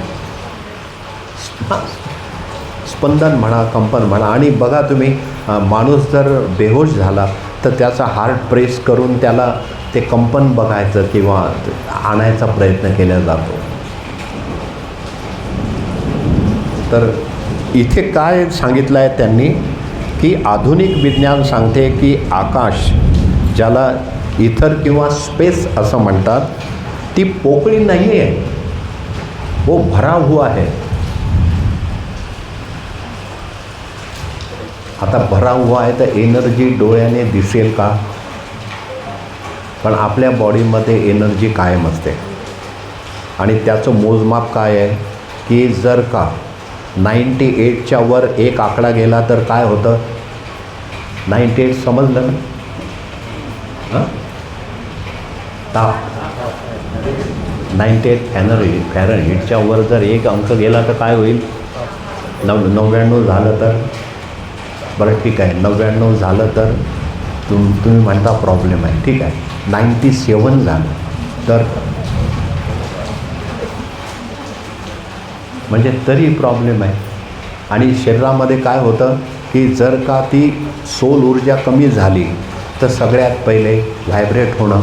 स्पंदन म्हणा, कंपन म्हणा. आणि बघा तुम्ही, माणूस जर बेहोश झाला तर त्याचा हार्ट प्रेस करून त्याला ते कंपन बघायचं किंवा आणायचा प्रयत्न केला जातो. तर इथे काय सांगितलं आहे त्यांनी, की आधुनिक विज्ञान सांगते की आकाश, ज्याला इथर किंवा स्पेस असं म्हणतात, ती पोकळी नाही आहे, वो भरा हुआ है. आता भरा हुआ आहे तर एनर्जी डोळ्याने दिसेल का? पण आपल्या बॉडीमध्ये एनर्जी कायम असते. आणि त्याचं मोजमाप काय आहे, की जर का 98च्या वर एक आकडा गेला तर काय होतं, 98 समजलं ना? हां, ताप. 98 फॅरनहीटच्या वर जर एक अंक गेला तर काय होईल, 99 झालं तर, बरं ठीक आहे, 99 झालं तर तुम्ही म्हणता प्रॉब्लेम आहे, ठीक आहे. 97 झालं तर म्हणजे तरी प्रॉब्लेम आहे. आणि शरीरामध्ये काय होतं, की जर का ती सोल ऊर्जा कमी झाली तर सगळ्यात पहिले व्हायब्रेट होणं,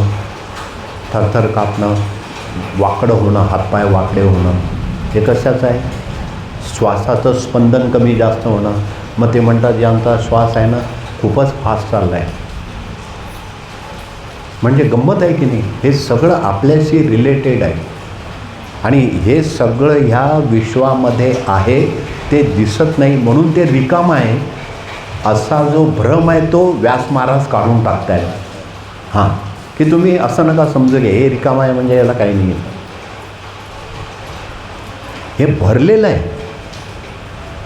थरथर कापणं, वाकडं होणं, हातपाय वाकडे होणं. हे कशाचं आहे, श्वासाचं स्पंदन कमी जास्त होणं. मग ते म्हणतात ज्यांचा श्वास आहे ना खूपच फास्ट चालला आहे. म्हणजे गंमत आहे की नाही, हे सगळं आपल्याशी रिलेटेड आहे. आणि हे सगळं ह्या विश्वामध्ये आहे, ते दिसत नाही म्हणून ते रिकाम आहे, असा जो भ्रम आहे तो व्यास महाराज काढून टाकतायत. हां, की तुम्ही असं नका समजू घ्या हे रिकाम आहे म्हणजे याला काही नाही आहे. हे भरलेलं आहे.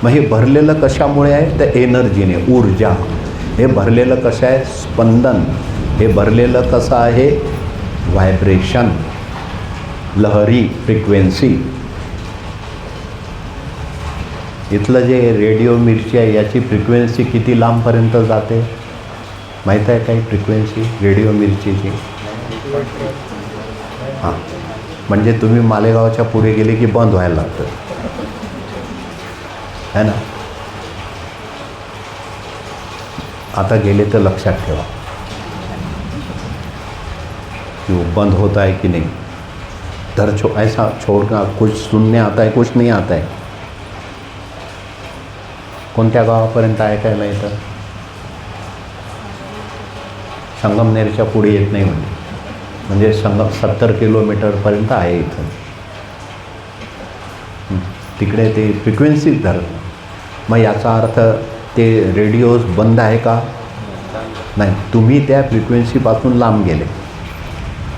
मग हे भरलेलं कशामुळे आहे, तर एनर्जीने, ऊर्जा. हे भरलेलं कसं आहे, स्पंदन. हे भरलेलं कसं आहे, व्हायब्रेशन, लहरी, फ्रिक्वेन्सी. इथलं जे रेडिओ मिरची आहे याची फ्रिक्वेन्सी किती लांबपर्यंत जाते माहीत आहे काही, फ्रिक्वेन्सी रेडिओ मिरचीची? हां, म्हणजे तुम्ही मालेगावच्या पुढे गेले की बंद व्हायला लागतं, है ना? आता गेले तर लक्षात ठेवा कि बंद होता है कि नहीं. तर ऐसा छोड़ना, कुछ सुनने आता है, कुछ नहीं आता है. कोणत्या गावापर्यंत ऐकायला येतं? संगमनेरच्या पुढे येत नाही म्हणजे 70 किलोमीटरपर्यंत आहे इथं. तिकडे ते फ्रिक्वेन्सीच धरत. मग याचा अर्थ ते रेडिओज बंद आहे का? नाही, तुम्ही त्या फ्रिक्वेन्सीपासून लांब गेले.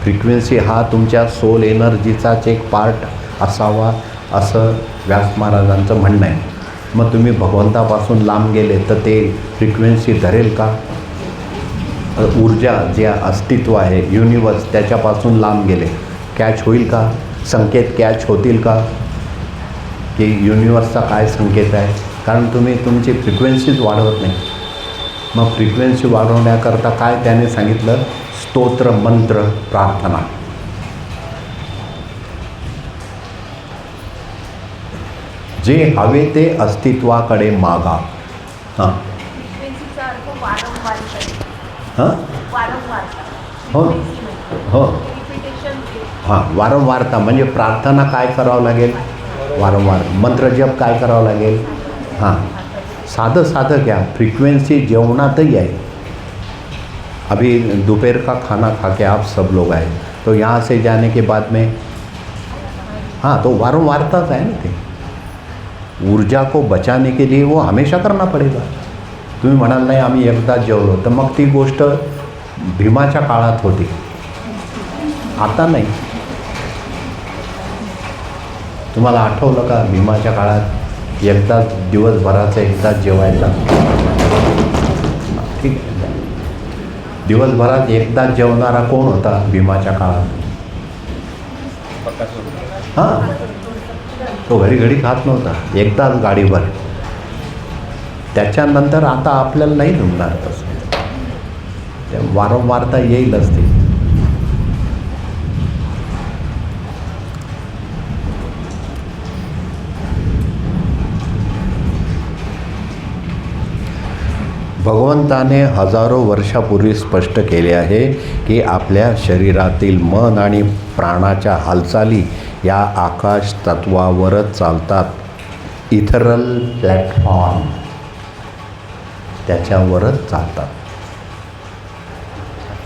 फ्रिक्वेन्सी हा तुमच्या सोल एनर्जीचाच एक पार्ट असावा असं व्यास महाराजांचं म्हणणं आहे. मग तुम्ही भगवंतापासून लांब गेले तर ते फ्रिक्वेन्सी धरेल का? ऊर्जा जे अस्तित्व आहे, युनिवर्स, त्याच्यापासून लांब गेले, कॅच होईल का? संकेत कॅच होतील का? की युनिवर्सचा काय संकेत आहे, कारण तुम्ही तुमची फ्रिक्वेन्सीच वाढवत नाही. मग फ्रिक्वेन्सी वाढवण्याकरता काय त्याने सांगितलं, स्तोत्र, मंत्र, प्रार्थना. जे हवे ते अस्तित्वाकडे मागा. हां फ्रिक्वेन्सीचा अर्थ वारंवारता. हां वारंवारता. हो. फ्रिक्वेन्सी म्हणजे हो रिपिटेशन. हां, वारंवारता म्हणजे प्रार्थना काय करावं लागेल, वारंवार. मंत्रजप काय करावं लागेल. हां, साधं साधं घ्या. फ्रीक्वेंसी जेवणातही आहे. अभी दोपहर का खाना खा के आप सब लोग आए, तो यहाँ से जाने के बाद में, हाँ, तो वारंवारताच आहे ना ते. ऊर्जा को बचाने के लिए वो हमेशा करना पडेगा. तुम्ही म्हणाल नाही आम्ही एकदा जेवलो, तर मग ती गोष्ट भीमाच्या काळात होती, आता नाही. तुम्हाला आठवलं का भीमाच्या काळात एकदाच दिवसभराचं एकदाच जेवायचा. ठीक आहे, दिवसभरात एकदाच जेवणारा कोण होता भीमाच्या काळात. हां, तो घडी घडी खात नव्हता, एकदाच गाडीभर. त्याच्यानंतर आता आपल्याला नाही जमणार तसं. वारंवारता येईलच ती. भगवंताने हजारो वर्षापूर्वी स्पष्ट केले आहे की आपल्या शरीरातील मन आणि प्राणाच्या हालचाली या आकाश तत्वावरच चालतात. इथरल प्लॅटफॉर्म त्याच्यावरच चालतात.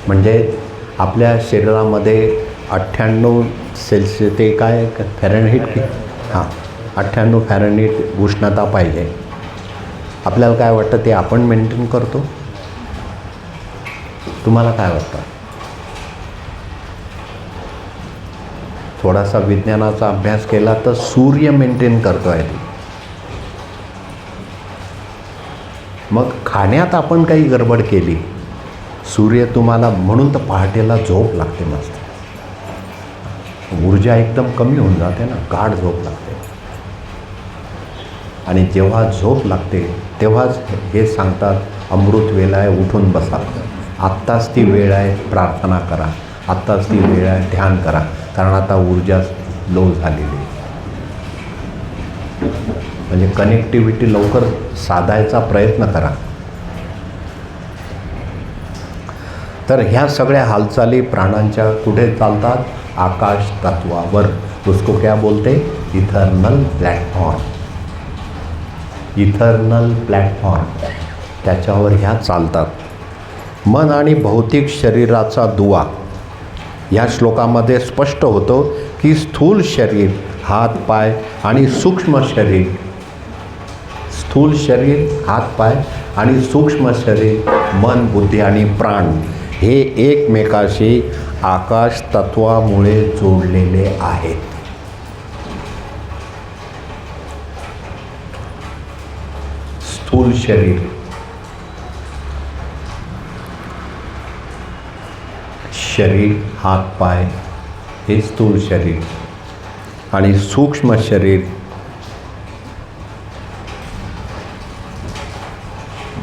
म्हणजे आपल्या शरीरामध्ये 98 सेल्सिअस ते काय फॅरनहीट की, हां, 98 फॅरनहीट उष्णता पाहिजे. आपल्याला काय वाटतं ते आपण मेंटेन करतो. तुम्हाला काय वाटतं. थोडासा विज्ञानाचा अभ्यास केला तर सूर्य मेंटेन करतो आहे. मग खाण्यात आपण काही गडबड केली, सूर्य तुम्हाला, म्हणून तर पहाटेला झोप लागते मस्त. ऊर्जा एकदम कमी होऊन जाते ना, गाढ झोप लागते. आणि जेव्हा झोप लागते तेव्हाच हे सांगतात, अमृत वेळ आहे, उठून बसा. आत्ताच ती वेळ आहे, प्रार्थना करा. आत्ताच ती वेळ आहे, ध्यान करा. कारण आता ऊर्जा लो झालेली. म्हणजे कनेक्टिव्हिटी लवकर साधायचा प्रयत्न करा. तर ह्या सगळ्या हालचाली प्राणांच्या कुठे चालतात, आकाश तत्वावर. उसको क्या बोलते, इथर्नल प्लॅटफॉर्म. इथर्नल प्लॅटफॉर्म त्याच्यावर ह्या चालतात. मन आणि भौतिक शरीराचा दुवा. या श्लोकामध्ये स्पष्ट होतो की स्थूल शरीर, हात पाय आणि सूक्ष्म शरीर, स्थूल शरीर, हात पाय आणि सूक्ष्म शरीर, मन, बुद्धी आणि प्राण हे एकमेकाशी आकाश तत्वामुळे जोडलेले आहेत. स्थूल शरीर, शरीर, हात पाय हे स्थूल शरीर, आणि सूक्ष्म शरीर,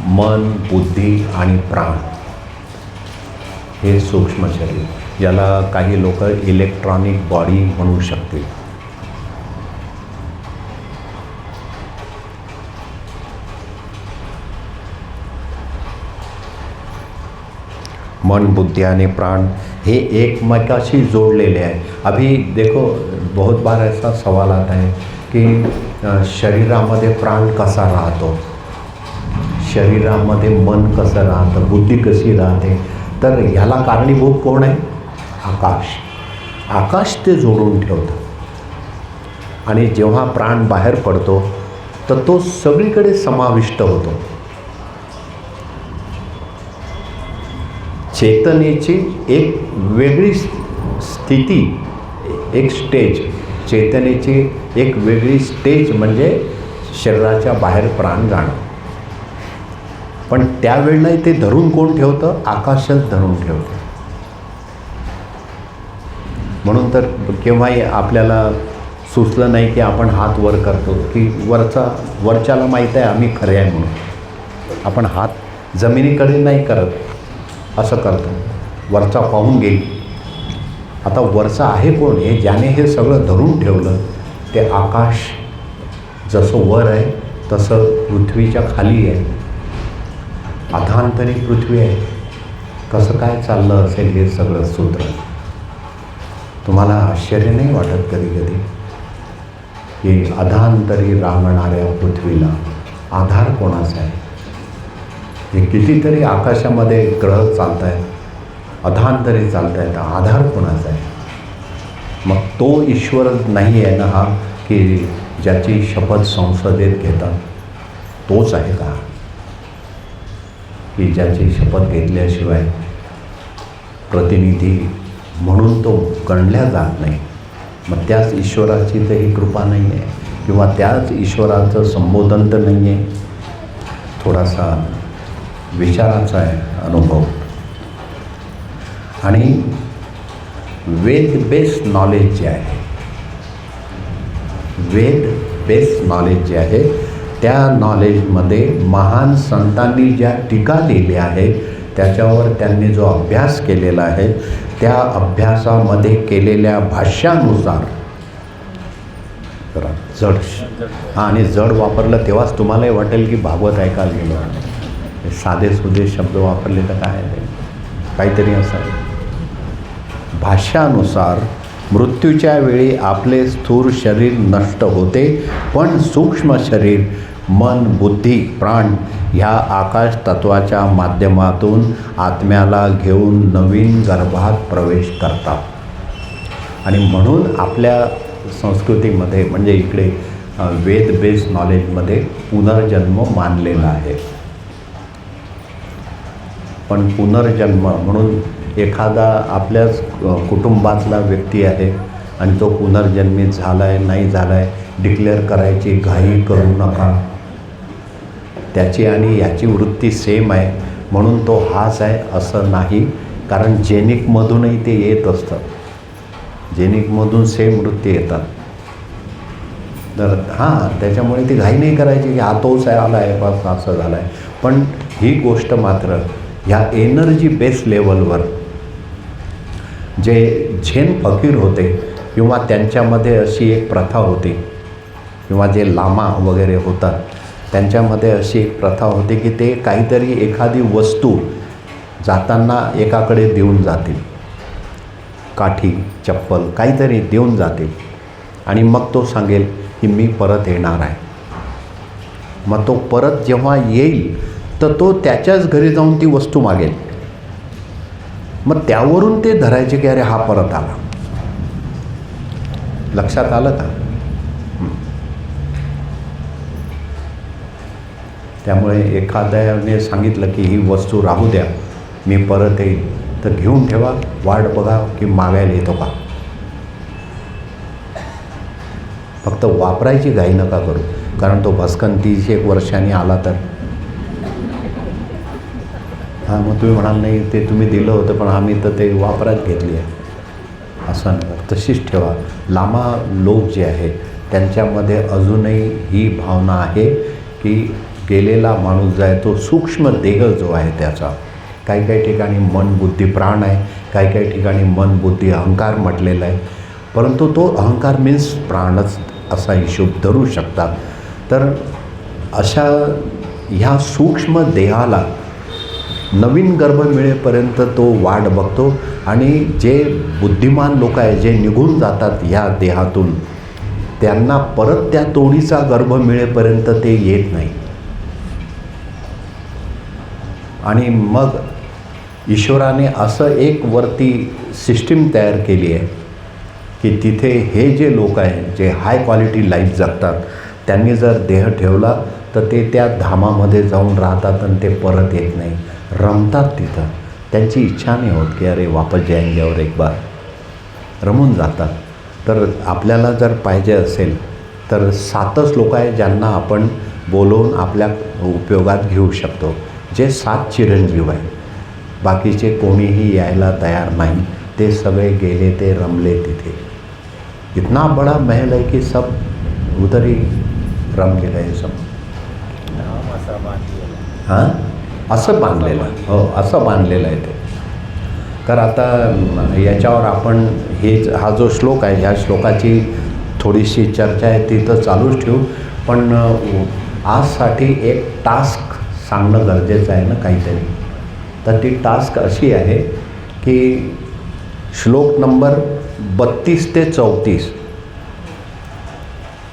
मन, बुद्धी आणि प्राण हे सूक्ष्म शरीर, ज्याला काही लोक इलेक्ट्रॉनिक बॉडी म्हणू शकतील. मन, बुद्धि आणि प्राण हे एकमेकाशी जोड़लेले हैं. अभी देखो बहुत बार ऐसा सवाल आता है कि शरीरामध्ये प्राण कसा राहतो, शरीरामध्ये मन कसं राहतं, बुद्धी कशी राहते. तर ह्याला कारणीभूत कोण आहे, आकाश. आकाश ते जोडून ठेवतं. आणि जेव्हा प्राण बाहेर पडतो तर तो सगळीकडे समाविष्ट होतो. चेतनेची एक वेगळी स्थिती, एक स्टेज, चेतनेची एक वेगळी स्टेज म्हणजे शरीराच्या बाहेर प्राण जाणं. पण त्यावेळेला ते धरून कोण ठेवतं, आकाशच धरून ठेवतं. म्हणून तर केव्हाही आपल्याला सुचलं नाही की आपण हात वर करतो की वरच्याला माहीत आहे आम्ही खरे आहे म्हणून आपण हात जमिनीकडे नाही करत, असं करतो वरचा पाहून घेईल. आता वरचा आहे कोण? हे ज्याने हे सगळं धरून ठेवलं ते आकाश. जसं वर आहे तसं पृथ्वीच्या खाली आहे, अधांतरी पृथ्वी आहे. कसं काय चाललं असेल हे सगळं सूत्र? तुम्हाला आश्चर्य नाही वाटत कधी कधी की अधांतरी रांगणाऱ्या पृथ्वीला आधार कोणाचा आहे? हे कितीतरी आकाशामध्ये ग्रह चालत आहेत, अधांतरी चालत आहेत, आधार कोणाचा आहे? मग तो ईश्वर नाही आहे ना हा की ज्याची शपथ संसदेत घेतात? तोच आहे का की ज्याची शपथ घेतल्याशिवाय प्रतिनिधी म्हणून तो गणल्या जात नाही? मग त्याच ईश्वराची तर ही कृपा नाही आहे किंवा त्याच ईश्वराचं संबोधन तर नाही आहे. थोडासा विचाराचा आहे अनुभव. आणि वेद बेस्ड नॉलेज जे आहे, वेद बेस्ड नॉलेज जे आहे त्या नॉलेजमध्ये महान संतांनी ज्या टीका लिहिल्या आहेत त्याच्यावर त्यांनी जो अभ्यास केलेला आहे त्या अभ्यासामध्ये केलेल्या भाष्यानुसार जड आणि जड वापरलं तेव्हाच तुम्हालाही वाटेल की भागवत ऐकायला गेलो. साधे सुधे शब्द वापरले तर काय आहे, काहीतरी असं. भाष्यानुसार मृत्यूच्या वेळी आपले स्थूल शरीर नष्ट होते, पण सूक्ष्म शरीर मन, बुद्धी, प्राण ह्या आकाश तत्वाच्या माध्यमातून आत्म्याला घेऊन नवीन गर्भात प्रवेश करतात. आणि म्हणून आपल्या संस्कृतीमध्ये म्हणजे इकडे वेद बेस्ड नॉलेजमध्ये पुनर्जन्म मानलेला आहे. पण पुनर्जन्म म्हणून एखादा आपल्याच कुटुंबातला व्यक्ती आहे आणि तो पुनर्जन्मित झाला आहे नाही झाला आहे डिक्लेअर करायची घाई करू नका. त्याची आणि याची वृत्ती सेम आहे म्हणून तो हाच आहे असं नाही, कारण जेनिकमधूनही ते येत असतं. जेनिकमधून सेम वृत्ती येतात. तर त्याच्यामुळे ती घाई नाही करायची की हा तोच आहे आला आहे बस असं झालं आहे. पण ही गोष्ट मात्र ह्या एनर्जी बेस लेवलवर जे झेन फकीर होते किंवा त्यांच्यामध्ये अशी एक प्रथा होती किंवा जे लामा वगैरे होतात त्यांच्यामध्ये अशी एक प्रथा होती की ते काहीतरी एखादी वस्तू जाताना एकाकडे देऊन जातील, काठी चप्पल काहीतरी देऊन जातील आणि मग तो सांगेल की मी परत येणार आहे. मग तो परत जेव्हा येईल तर तो त्याच्याच घरी जाऊन ती वस्तू मागेल. मग त्यावरून ते धरायचे की अरे हा परत आला. लक्षात आलं का? त्यामुळे एखाद्याने सांगितलं की ही वस्तू राहू द्या मी परत येईल तर घेऊन ठेवा, वाट बघा की मागायला येतो का. फक्त वापरायची घाई नका करू, कारण तो भस्कन 30-1 वर्षांनी आला तर मग तुम्ही म्हणाल नाही ते तुम्ही दिलं होतं पण आम्ही तर ते वापरात घेतली आहे असं नका. तशीच ठेवा. लामा लोक जे आहे त्यांच्यामध्ये अजूनही ही भावना आहे की गेलेला माणूस जो आहे तो सूक्ष्म देह जो आहे त्याचा, काही काही ठिकाणी मन बुद्धी प्राण आहे, काही काही ठिकाणी मन बुद्धी अहंकार म्हटलेला आहे, परंतु तो अहंकार मीन्स प्राणच असा हिशोब धरू शकतात. तर अशा ह्या सूक्ष्म देहाला नवीन गर्भ मिळेपर्यंत तो वाट बघतो आणि जे बुद्धिमान लोक आहे जे निघून जातात ह्या देहातून त्यांना परत त्या तोडीचा गर्भ मिळेपर्यंत ते येत नाही. आणि मग ईश्वराने असं एक वरती सिस्टीम तयार केली आहे की तिथे हे जे लोक आहेत जे हाय क्वालिटी लाईफ जगतात त्यांनी जर देह ठेवला तर ते त्या धामामध्ये जाऊन राहतात आणि ते परत येत नाही, रमतात तिथं. त्यांची इच्छा नाही होत की अरे वापस जाएंगे और एक बार, रमून जातात. तर आपल्याला जर पाहिजे असेल तर 7च लोक आहेत ज्यांना आपण बोलवून आपल्या उपयोगात घेऊ शकतो, जे 7 चिरंजीव आहेत. बाकीचे कोणीही यायला तयार नाही, ते सगळे गेले, ते रमले तिथे. इतना बड़ा महल है कि सब उधर ही रम गए सब. हां, असं बांधलेलं, हो असं बांधलेलं आहे ते. तर आता याच्यावर आपण हा जो श्लोक आहे, ह्या श्लोकाची थोडीशी चर्चा आहे ती तर चालूच ठेवू, पण आजसाठी एक टास्क सांगणं गरजेचं आहे ना काहीतरी. तर ती टास्क अशी आहे की श्लोक नंबर 32 ते 34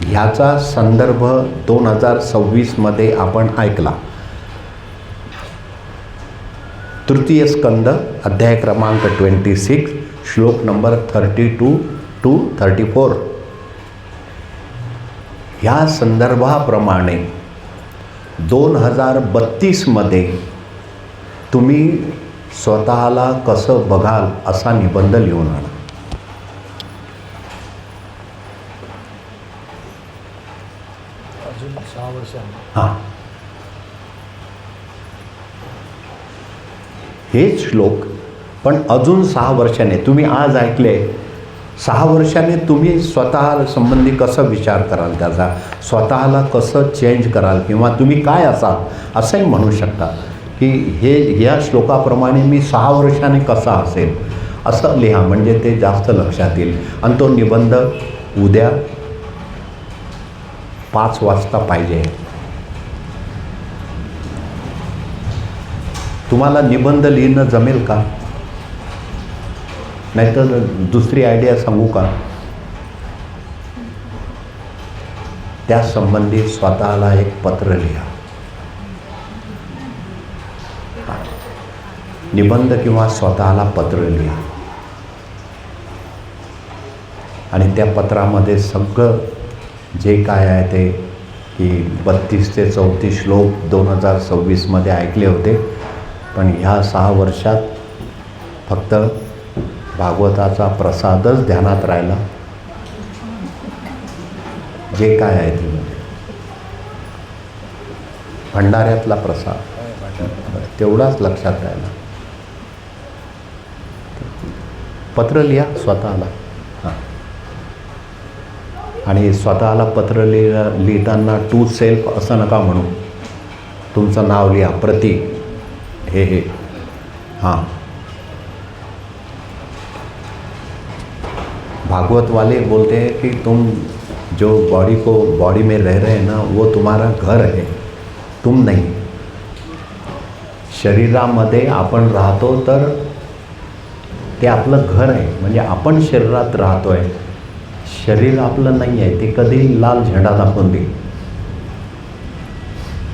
ह्याचा संदर्भ 2026 आपण ऐकला. तृतीय स्कंद अध्याय क्रमांक 26 श्लोक नंबर 32 to 34 ह्या संदर्भाप्रमाणे 2032 तुम्ही स्वतःला कसं बघाल असा निबंध लिहून आणा. अजून 6 वर्षांनी. हां, हेच श्लोक पण अजून 6 वर्षाने तुम्ही आज ऐकले, 6 वर्षाने तुम्ही स्वतः संबंधी कसं विचार कराल, त्याचा स्वतःला कसं चेंज कराल किंवा तुम्ही काय असाल असंही म्हणू शकता की ह्या श्लोकाप्रमाणे मी 6 वर्षाने कसा असेल असं लिहा, म्हणजे ते जास्त लक्षात येईल. आणि तो निबंध उद्या 5 वाजता पाहिजे. तुम्हाला निबंध लिहिणं जमेल का? नाहीतर दुसरी आयडिया सांगू का? त्या संबंधी स्वतःला एक पत्र लिहा. निबंध किंवा स्वतःला पत्र लिहा आणि त्या पत्रामध्ये सगळं जे काय आहे ते की 32 ते 34 श्लोक 2026 ऐकले होते, पण ह्या 6 वर्षात फक्त भागवताचा प्रसादच ध्यानात राहिला. जे काय आहे ते भंडाऱ्यातला प्रसाद तेवढाच लक्षात राहिला. पत्र लिहा स्वतःला. हां, आणि स्वतःला पत्र लिहिताना टू सेल्फ असं नका म्हणू. तुमचं नाव लिहा, प्रतीक हे. हां, भागवत वाले बोलते हैं कि तुम जो बॉडी में रह रहे हैं ना, वो तुम्हारा घर है, तुम नहीं. शरीरामध्ये आपण राहतो तर ते आपलं घर आहे, म्हणजे आपण शरीरात राहतो आहे, शरीर आपलं नाही आहे. ते कधी लाल झेंडा दाखवून देईल.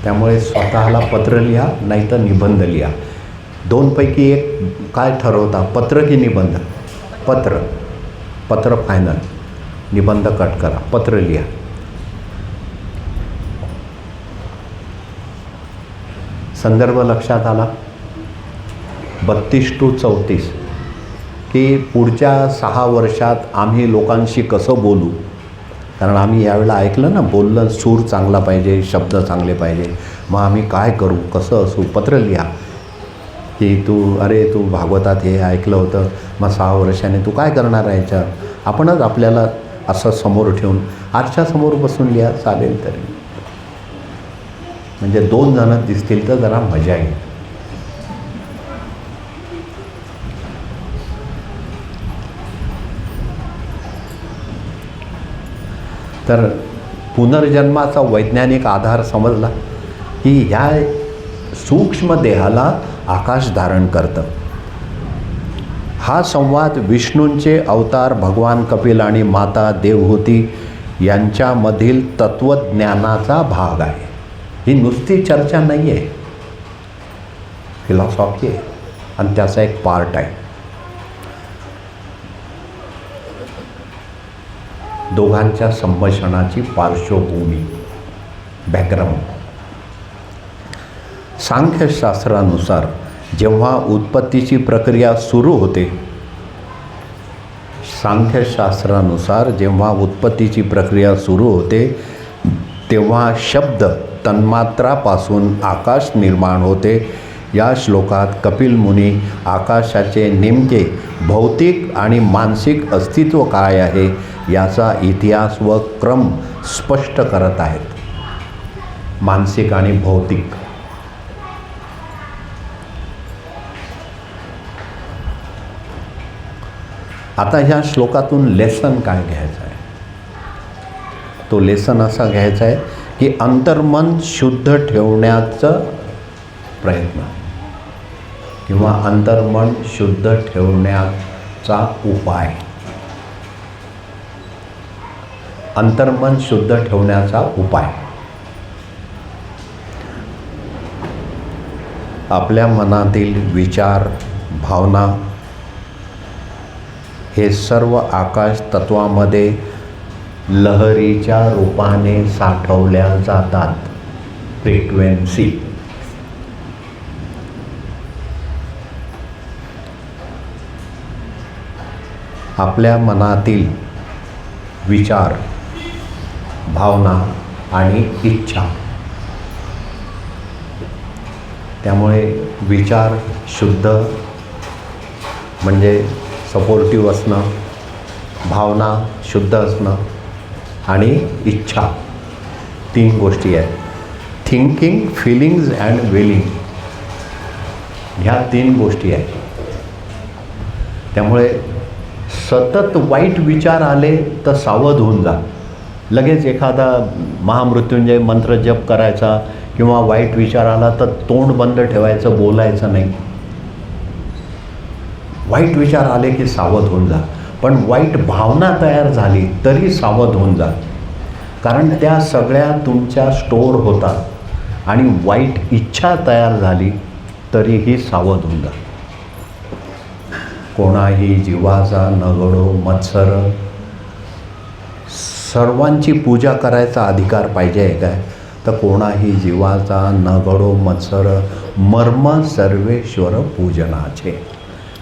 त्यामुळे स्वतःला पत्र लिहा, नाहीतर निबंध लिहा. 2 पैकी एक काय ठरवता, पत्र की निबंध? पत्र फायनल, निबंध कट करा. पत्र लिहा. संदर्भ लक्षात आला? 32 to 34 की पुढच्या 6 वर्षात आम्ही लोकांशी कसं बोलू. कारण आम्ही यावेळेला ऐकलं ना, बोललं सूर चांगला पाहिजे, शब्द चांगले पाहिजे. मग आम्ही काय करू, कसं असू. पत्र लिहा की तू भागवतात हे ऐकलं होतं, मग 6 वर्षाने तू काय करणार आहे याच्यावर. आपणच आपल्याला असं समोर ठेवून आरशासमोर बसून लिहा, चालेल तरी. म्हणजे 2 जण दिसतील तर जरा मजा येईल. तर पुनर्जन्माचा वैज्ञानिक आधार समजला की ह्या सूक्ष्म देहाला आकाश धारण करतं. हा संवाद विष्णूंचे अवतार भगवान कपिल आणि माता देवहूती यांच्यामधील तत्त्वज्ञानाचा भाग आहे. ही नुसती चर्चा नाही आहे, फिलॉसॉफी आहे आणि त्याचा एक पार्ट आहे. दोघांच्या संभाषणाची पार्श्वभूमी, बॅकग्राऊंड. सांख्यशास्त्रानुसार जेव्हा उत्पत्तीची प्रक्रिया सुरू होते, तेव्हा शब्द तन्मात्रापासून आकाश निर्माण होते. या श्लोकात कपिल मुनी आकाशाचे नेमके भौतिक आणि मानसिक अस्तित्व काय आहे याचा इतिहास व क्रम स्पष्ट करत आहेत. मानसिक आणि भौतिक. आता ह्या श्लोकातून लेसन काय घ्यायचं आहे? तो लेसन असा घ्यायचा आहे की अंतर्मन शुद्ध ठेवण्याचा प्रयत्न किंवा अंतर्मन शुद्ध ठेवण्याचा उपाय. अंतर्मन शुद्ध ठेवण्याचा उपाय. आपल्या मनातील विचार, भावना हे सर्व आकाश तत्वामध्ये लहरीच्या रूपाने साठवल्या जातात. फ्रिक्वेन्सी. आपल्या मनातील विचार, भावना आणि इच्छा. त्यामुळे विचार शुद्ध म्हणजे सपोर्टिव्ह असणं, भावना शुद्ध असणं आणि इच्छा, 3 गोष्टी आहेत. थिंकिंग, फिलिंग्ज अँड विलिंग ह्या 3 गोष्टी आहेत. त्यामुळे सतत वाईट विचार आले तर सावध होऊन जा. लगेच एखादा महामृत्युंजय मंत्र जप करायचा किंवा वाईट विचार आला तर तोंड बंद ठेवायचं, बोलायचं नाही. वाईट विचार आले की सावध होऊन जा. पण वाईट भावना तयार झाली तरी सावध होऊन जा, कारण त्या सगळ्या तुमच्या स्टोअर होतात. आणि वाईट इच्छा तयार झाली तरीही सावध होऊन जा. कोणाही जीवाचा नगडो मत्सर. सर्वांची पूजा करायचा अधिकार पाहिजे आहे काय? तर कोणाही जीवाचा नगडो मत्सर मर्म सर्वेश्वर पूजनाचे.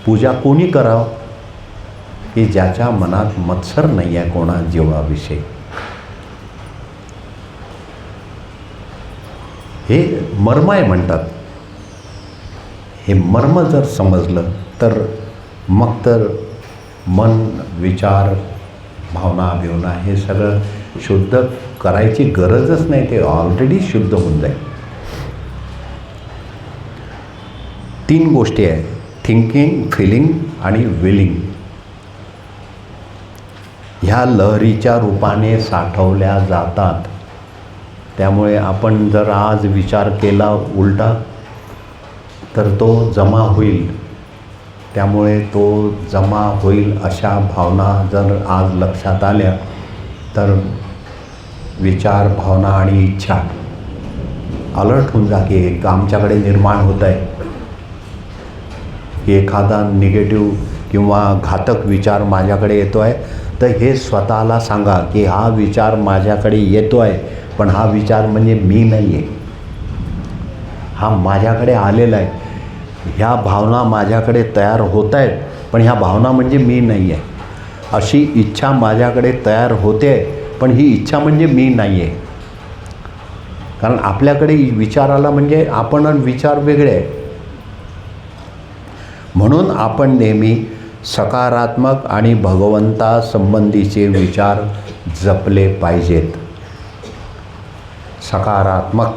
पूजा कोणी करावं? की ज्याच्या मनात मत्सर नाही आहे कोणा जीवाविषयी. हे मर्म आहे म्हणतात. हे मर्म जर समजलं तर मग तर मन, विचार, भावना, बिवना हे सगळं शुद्ध करायची गरजच नाही. ते ऑलरेडी शुद्ध होऊन जाईल. 3 गोष्टी आहेत. थिंकिंग, फिलिंग आणि विलिंग. ह्या लहरीच्या रूपाने साठवल्या जातात. त्यामुळे आपण जर आज विचार केला उलटा तर तो जमा होईल. त्यामुळे तो जमा होईल अशा भावना जर आज लक्षात आल्या तर विचार, भावना आणि इच्छा अलर्ट होऊन जा की एक आमच्याकडे निर्माण होत आहे. की एखादा निगेटिव्ह किंवा घातक विचार माझ्याकडे येतो आहे तर हे स्वतःला सांगा की हा विचार माझ्याकडे येतो आहे, पण हा विचार म्हणजे मी नाही आहे. हा माझ्याकडे आलेला आहे. ह्या भावना माझ्याकडे तयार होत आहेत, पण ह्या भावना म्हणजे मी नाही आहे. अशी इच्छा माझ्याकडे तयार होते, पण ही इच्छा म्हणजे मी नाही आहे. कारण आपल्याकडे विचार आला म्हणजे आपण विचार वेगळे आहे. म्हणून आपण नेहमी सकारात्मक आणि भगवंतासंबंधीचे विचार जपले पाहिजेत. सकारात्मक.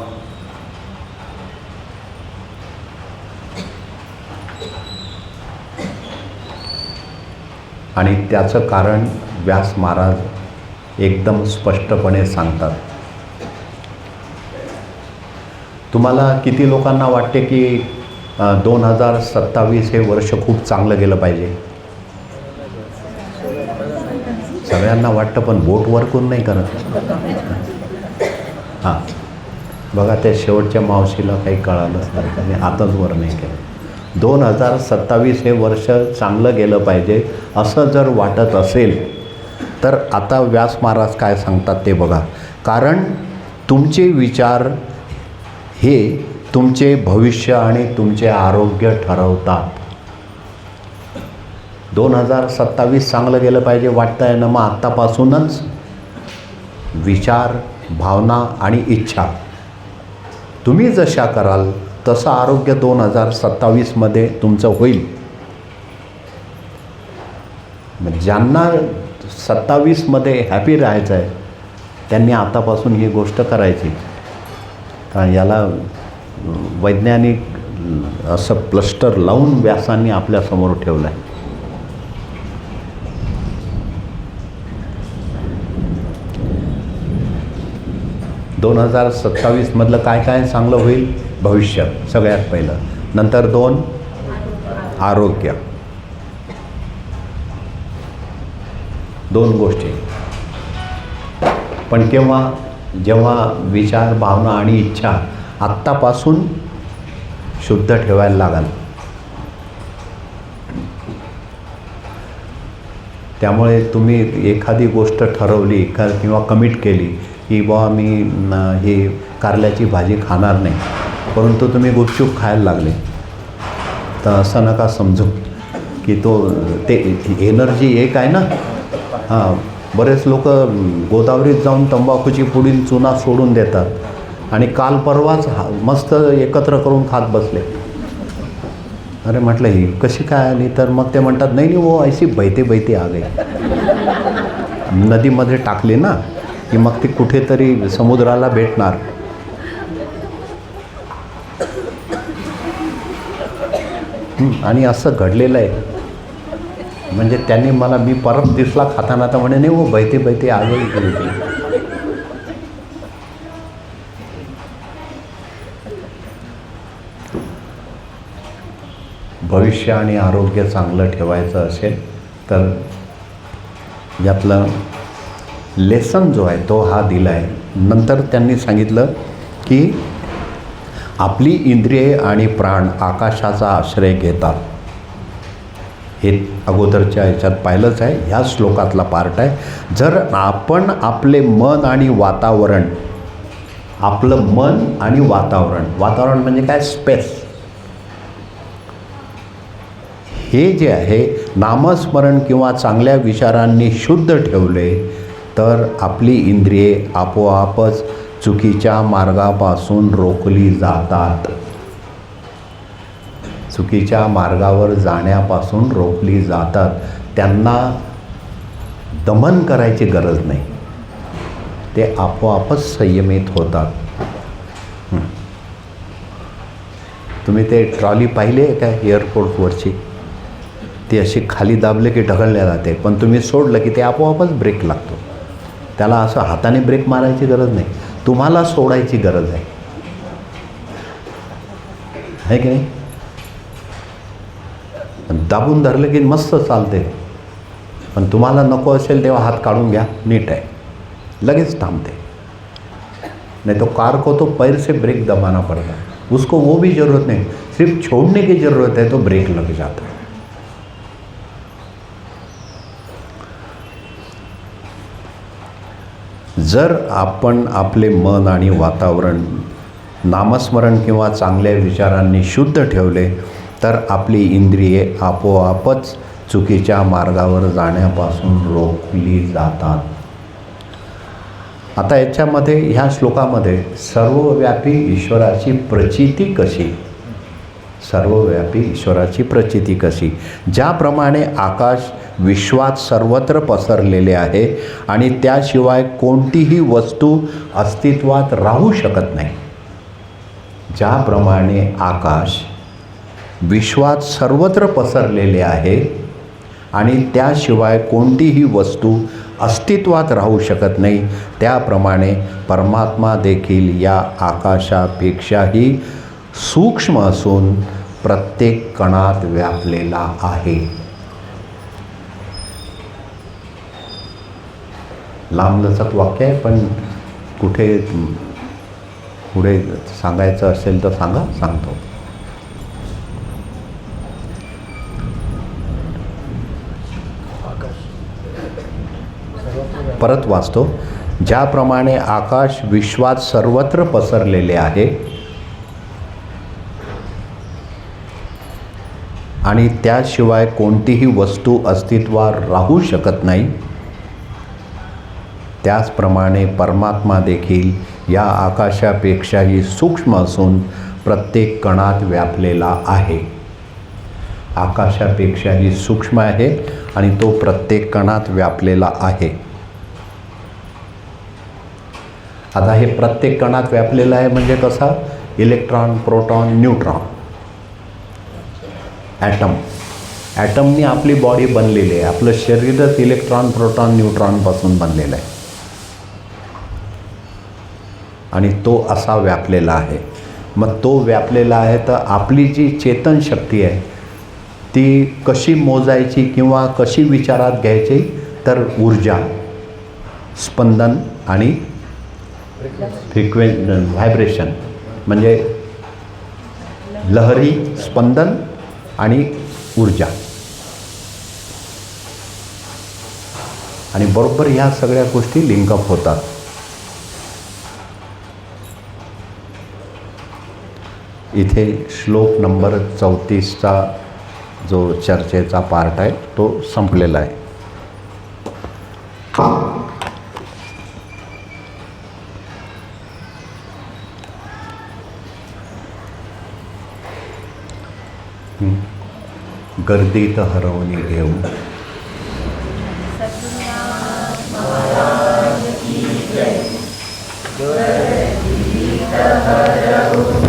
आणि त्याचं कारण व्यास महाराज एकदम स्पष्टपणे सांगतात. तुम्हाला किती लोकांना वाटते की 2027 हे वर्ष खूप चांगलं गेलं पाहिजे? सगळ्यांना वाटतं, पण बोट वर कोण नाही करत. हां, बघा त्या शेवटच्या मावशीला काही कळालं आणि हातच वर नाही केलं. 2027 हे वर्ष चांगलं गेलं पाहिजे असं जर वाटत असेल तर आता व्यास महाराज काय सांगतात ते बघा. कारण तुमचे विचार हे तुमचे भविष्य आणि तुमचे आरोग्य ठरवतात. 2027 चांगलं गेलं पाहिजे वाटतं आहे ना, मग आत्तापासूनच विचार, भावना आणि इच्छा तुम्ही जशा कराल तसं आरोग्य 2027मध्ये तुमचं होईल. ज्यांना 27मध्ये हॅपी राहायचं आहे त्यांनी आतापासून ही गोष्ट करायची. कारण याला वैज्ञानिक असं प्लस्टर लावून व्यासांनी आपल्यासमोर ठेवलं आहे. दोन 2027मधलं काय काय चांगलं होईल? भविष्य सगळ्यात पहिलं. नंतर 2 आरोग्य. 2 गोष्टी. पण केव्हा? जेव्हा विचार, भावना आणि इच्छा आत्तापासून शुद्ध ठेवायला लागाल. त्यामुळे तुम्ही एखादी गोष्ट ठरवली किंवा कमिट केली की बुवा मी ही कारल्याची भाजी खाणार नाही, परंतु तुम्ही गुपचूप खायला लागले, तर असं नका समजू की ते एनर्जी एक आहे ना. हां, बरेच लोक गोदावरीत जाऊन तंबाखूची पुडी चुना सोडून देतात आणि काल परवाच मस्त एकत्र करून खात बसले. अरे म्हटलं ही कशी काय आली? तर मग ते म्हणतात नाही नाही वो ऐसी बहते बहते आ गई. नदीमध्ये टाकली ना की मग ती कुठेतरी समुद्राला भेटणार. आणि असं घडलेलं आहे. म्हणजे त्यांनी मला, मी परत दिसला खाताना तर म्हणे नाही वो बहते बहते आ गई. भविष्य आणि आरोग्य चांगलं ठेवायचं असेल तर यातलं लेसन जो आहे तो हा दिला आहे. नंतर त्यांनी सांगितलं की आपली इंद्रिये आणि प्राण आकाशाचा आश्रय घेतात. हे अगोदरच्या याच्यात पाहिलंच आहे, ह्या श्लोकातला पार्ट आहे. जर आपण आपले मन आणि वातावरण, आपलं मन आणि वातावरण म्हणजे काय? स्पेस. हे जे आहे नामस्मरण किंवा चांगल्या विचारांनी शुद्ध ठेवले तर आपली इंद्रिये आपोआपच चुकीच्या मार्गापासून रोखली जातात. चुकीच्या मार्गावर जाण्यापासून रोखली जातात. त्यांना दमन करायची गरज नाही, ते आपोआपच संयमित होतात. तुम्ही ते ट्रॉली पाहिली आहे का एअरपोर्टवरची? ती अशी खाली दाबले की ढकलल्या जाते, पण तुम्ही सोडलं की ते आपोआपच ब्रेक लागतो. त्याला असं हाताने ब्रेक मारायची गरज नाही, तुम्हाला सोडायची गरज आहे की नाही? दाबून धरलं की मस्त चालते, पण तुम्हाला नको असेल तेव्हा हात काढून घ्या, नीट आहे, लगेच थांबते. नहीं तो कार को तो पैर से ब्रेक दबाना पड़ता है, उसको वो भी ज़रूरत नहीं, सिर्फ छोड़ने की ज़रूरत है तो ब्रेक लग जाता है. जर आपण आपले मन आणि वातावरण नामस्मरण किंवा चांगल्या विचारांनी शुद्ध ठेवले तर आपली इंद्रिये आपोआपच चुकीच्या मार्गावर जाण्यापासून रोखली जातात. आता याच्यामध्ये ह्या श्लोकामध्ये सर्वव्यापी ईश्वराची प्रचिती कशी, सर्वव्यापी ईश्वराची प्रचिती कशी, ज्याप्रमाणे आकाश विश्वात सर्वत्र पसरलेले आहे आणि त्याशिवाय कोणतीही वस्तू अस्तित्वात राहू शकत नाही. ज्याप्रमाणे आकाश विश्वात सर्वत्र पसरलेले आहे आणि त्याशिवाय कोणतीही वस्तू अस्तित्वात राहू शकत नाही, त्याप्रमाणे परमात्मा देखील या आकाशापेक्षाही सूक्ष्म असून प्रत्येक कणात व्यापलेला आहे. लांबलचक वाक्य आहे, पण कुठे पुढे सांगायचं असेल तर सांगतो. परत वाचतो. ज्याप्रमाणे आकाश विश्वात सर्वत्र पसरलेले आहे आणि त्याशिवाय कोणतीही वस्तू अस्तित्वात राहू शकत नाही, त्याचप्रमाणे परमात्मा देखील या आकाशापेक्षाही सूक्ष्म असून प्रत्येक कणात व्यापलेला आहे. आकाशापेक्षाही सूक्ष्म आहे आणि तो प्रत्येक कणात व्यापलेला आहे. आता हे प्रत्येक कणात व्यापलेलं आहे म्हणजे कसा? Electron, proton, neutron, atom. ॲटमनी आपली बॉडी बनलेली आहे. आपलं शरीरच इलेक्ट्रॉन, प्रोटॉन, न्यूट्रॉनपासून बनलेलं आहे आणि तो असा व्यापलेला आहे. मग तो व्यापलेला आहे तर आपली जी चेतन शक्ती आहे ती कशी मोजायची किंवा कशी विचारात घ्यायची? तर ऊर्जा, स्पंदन आणि व्हायब्रेशन म्हणजे लहरी, स्पंदन आणि ऊर्जा. आणि बरोबर ह्या सगळ्या गोष्टी लिंकअप होतात. इथे श्लोक नंबर 34चा जो चर्चेचा पार्ट आहे तो संपलेला आहे. गर्दीत हरवणी घेऊ. गर्दीत हरवणी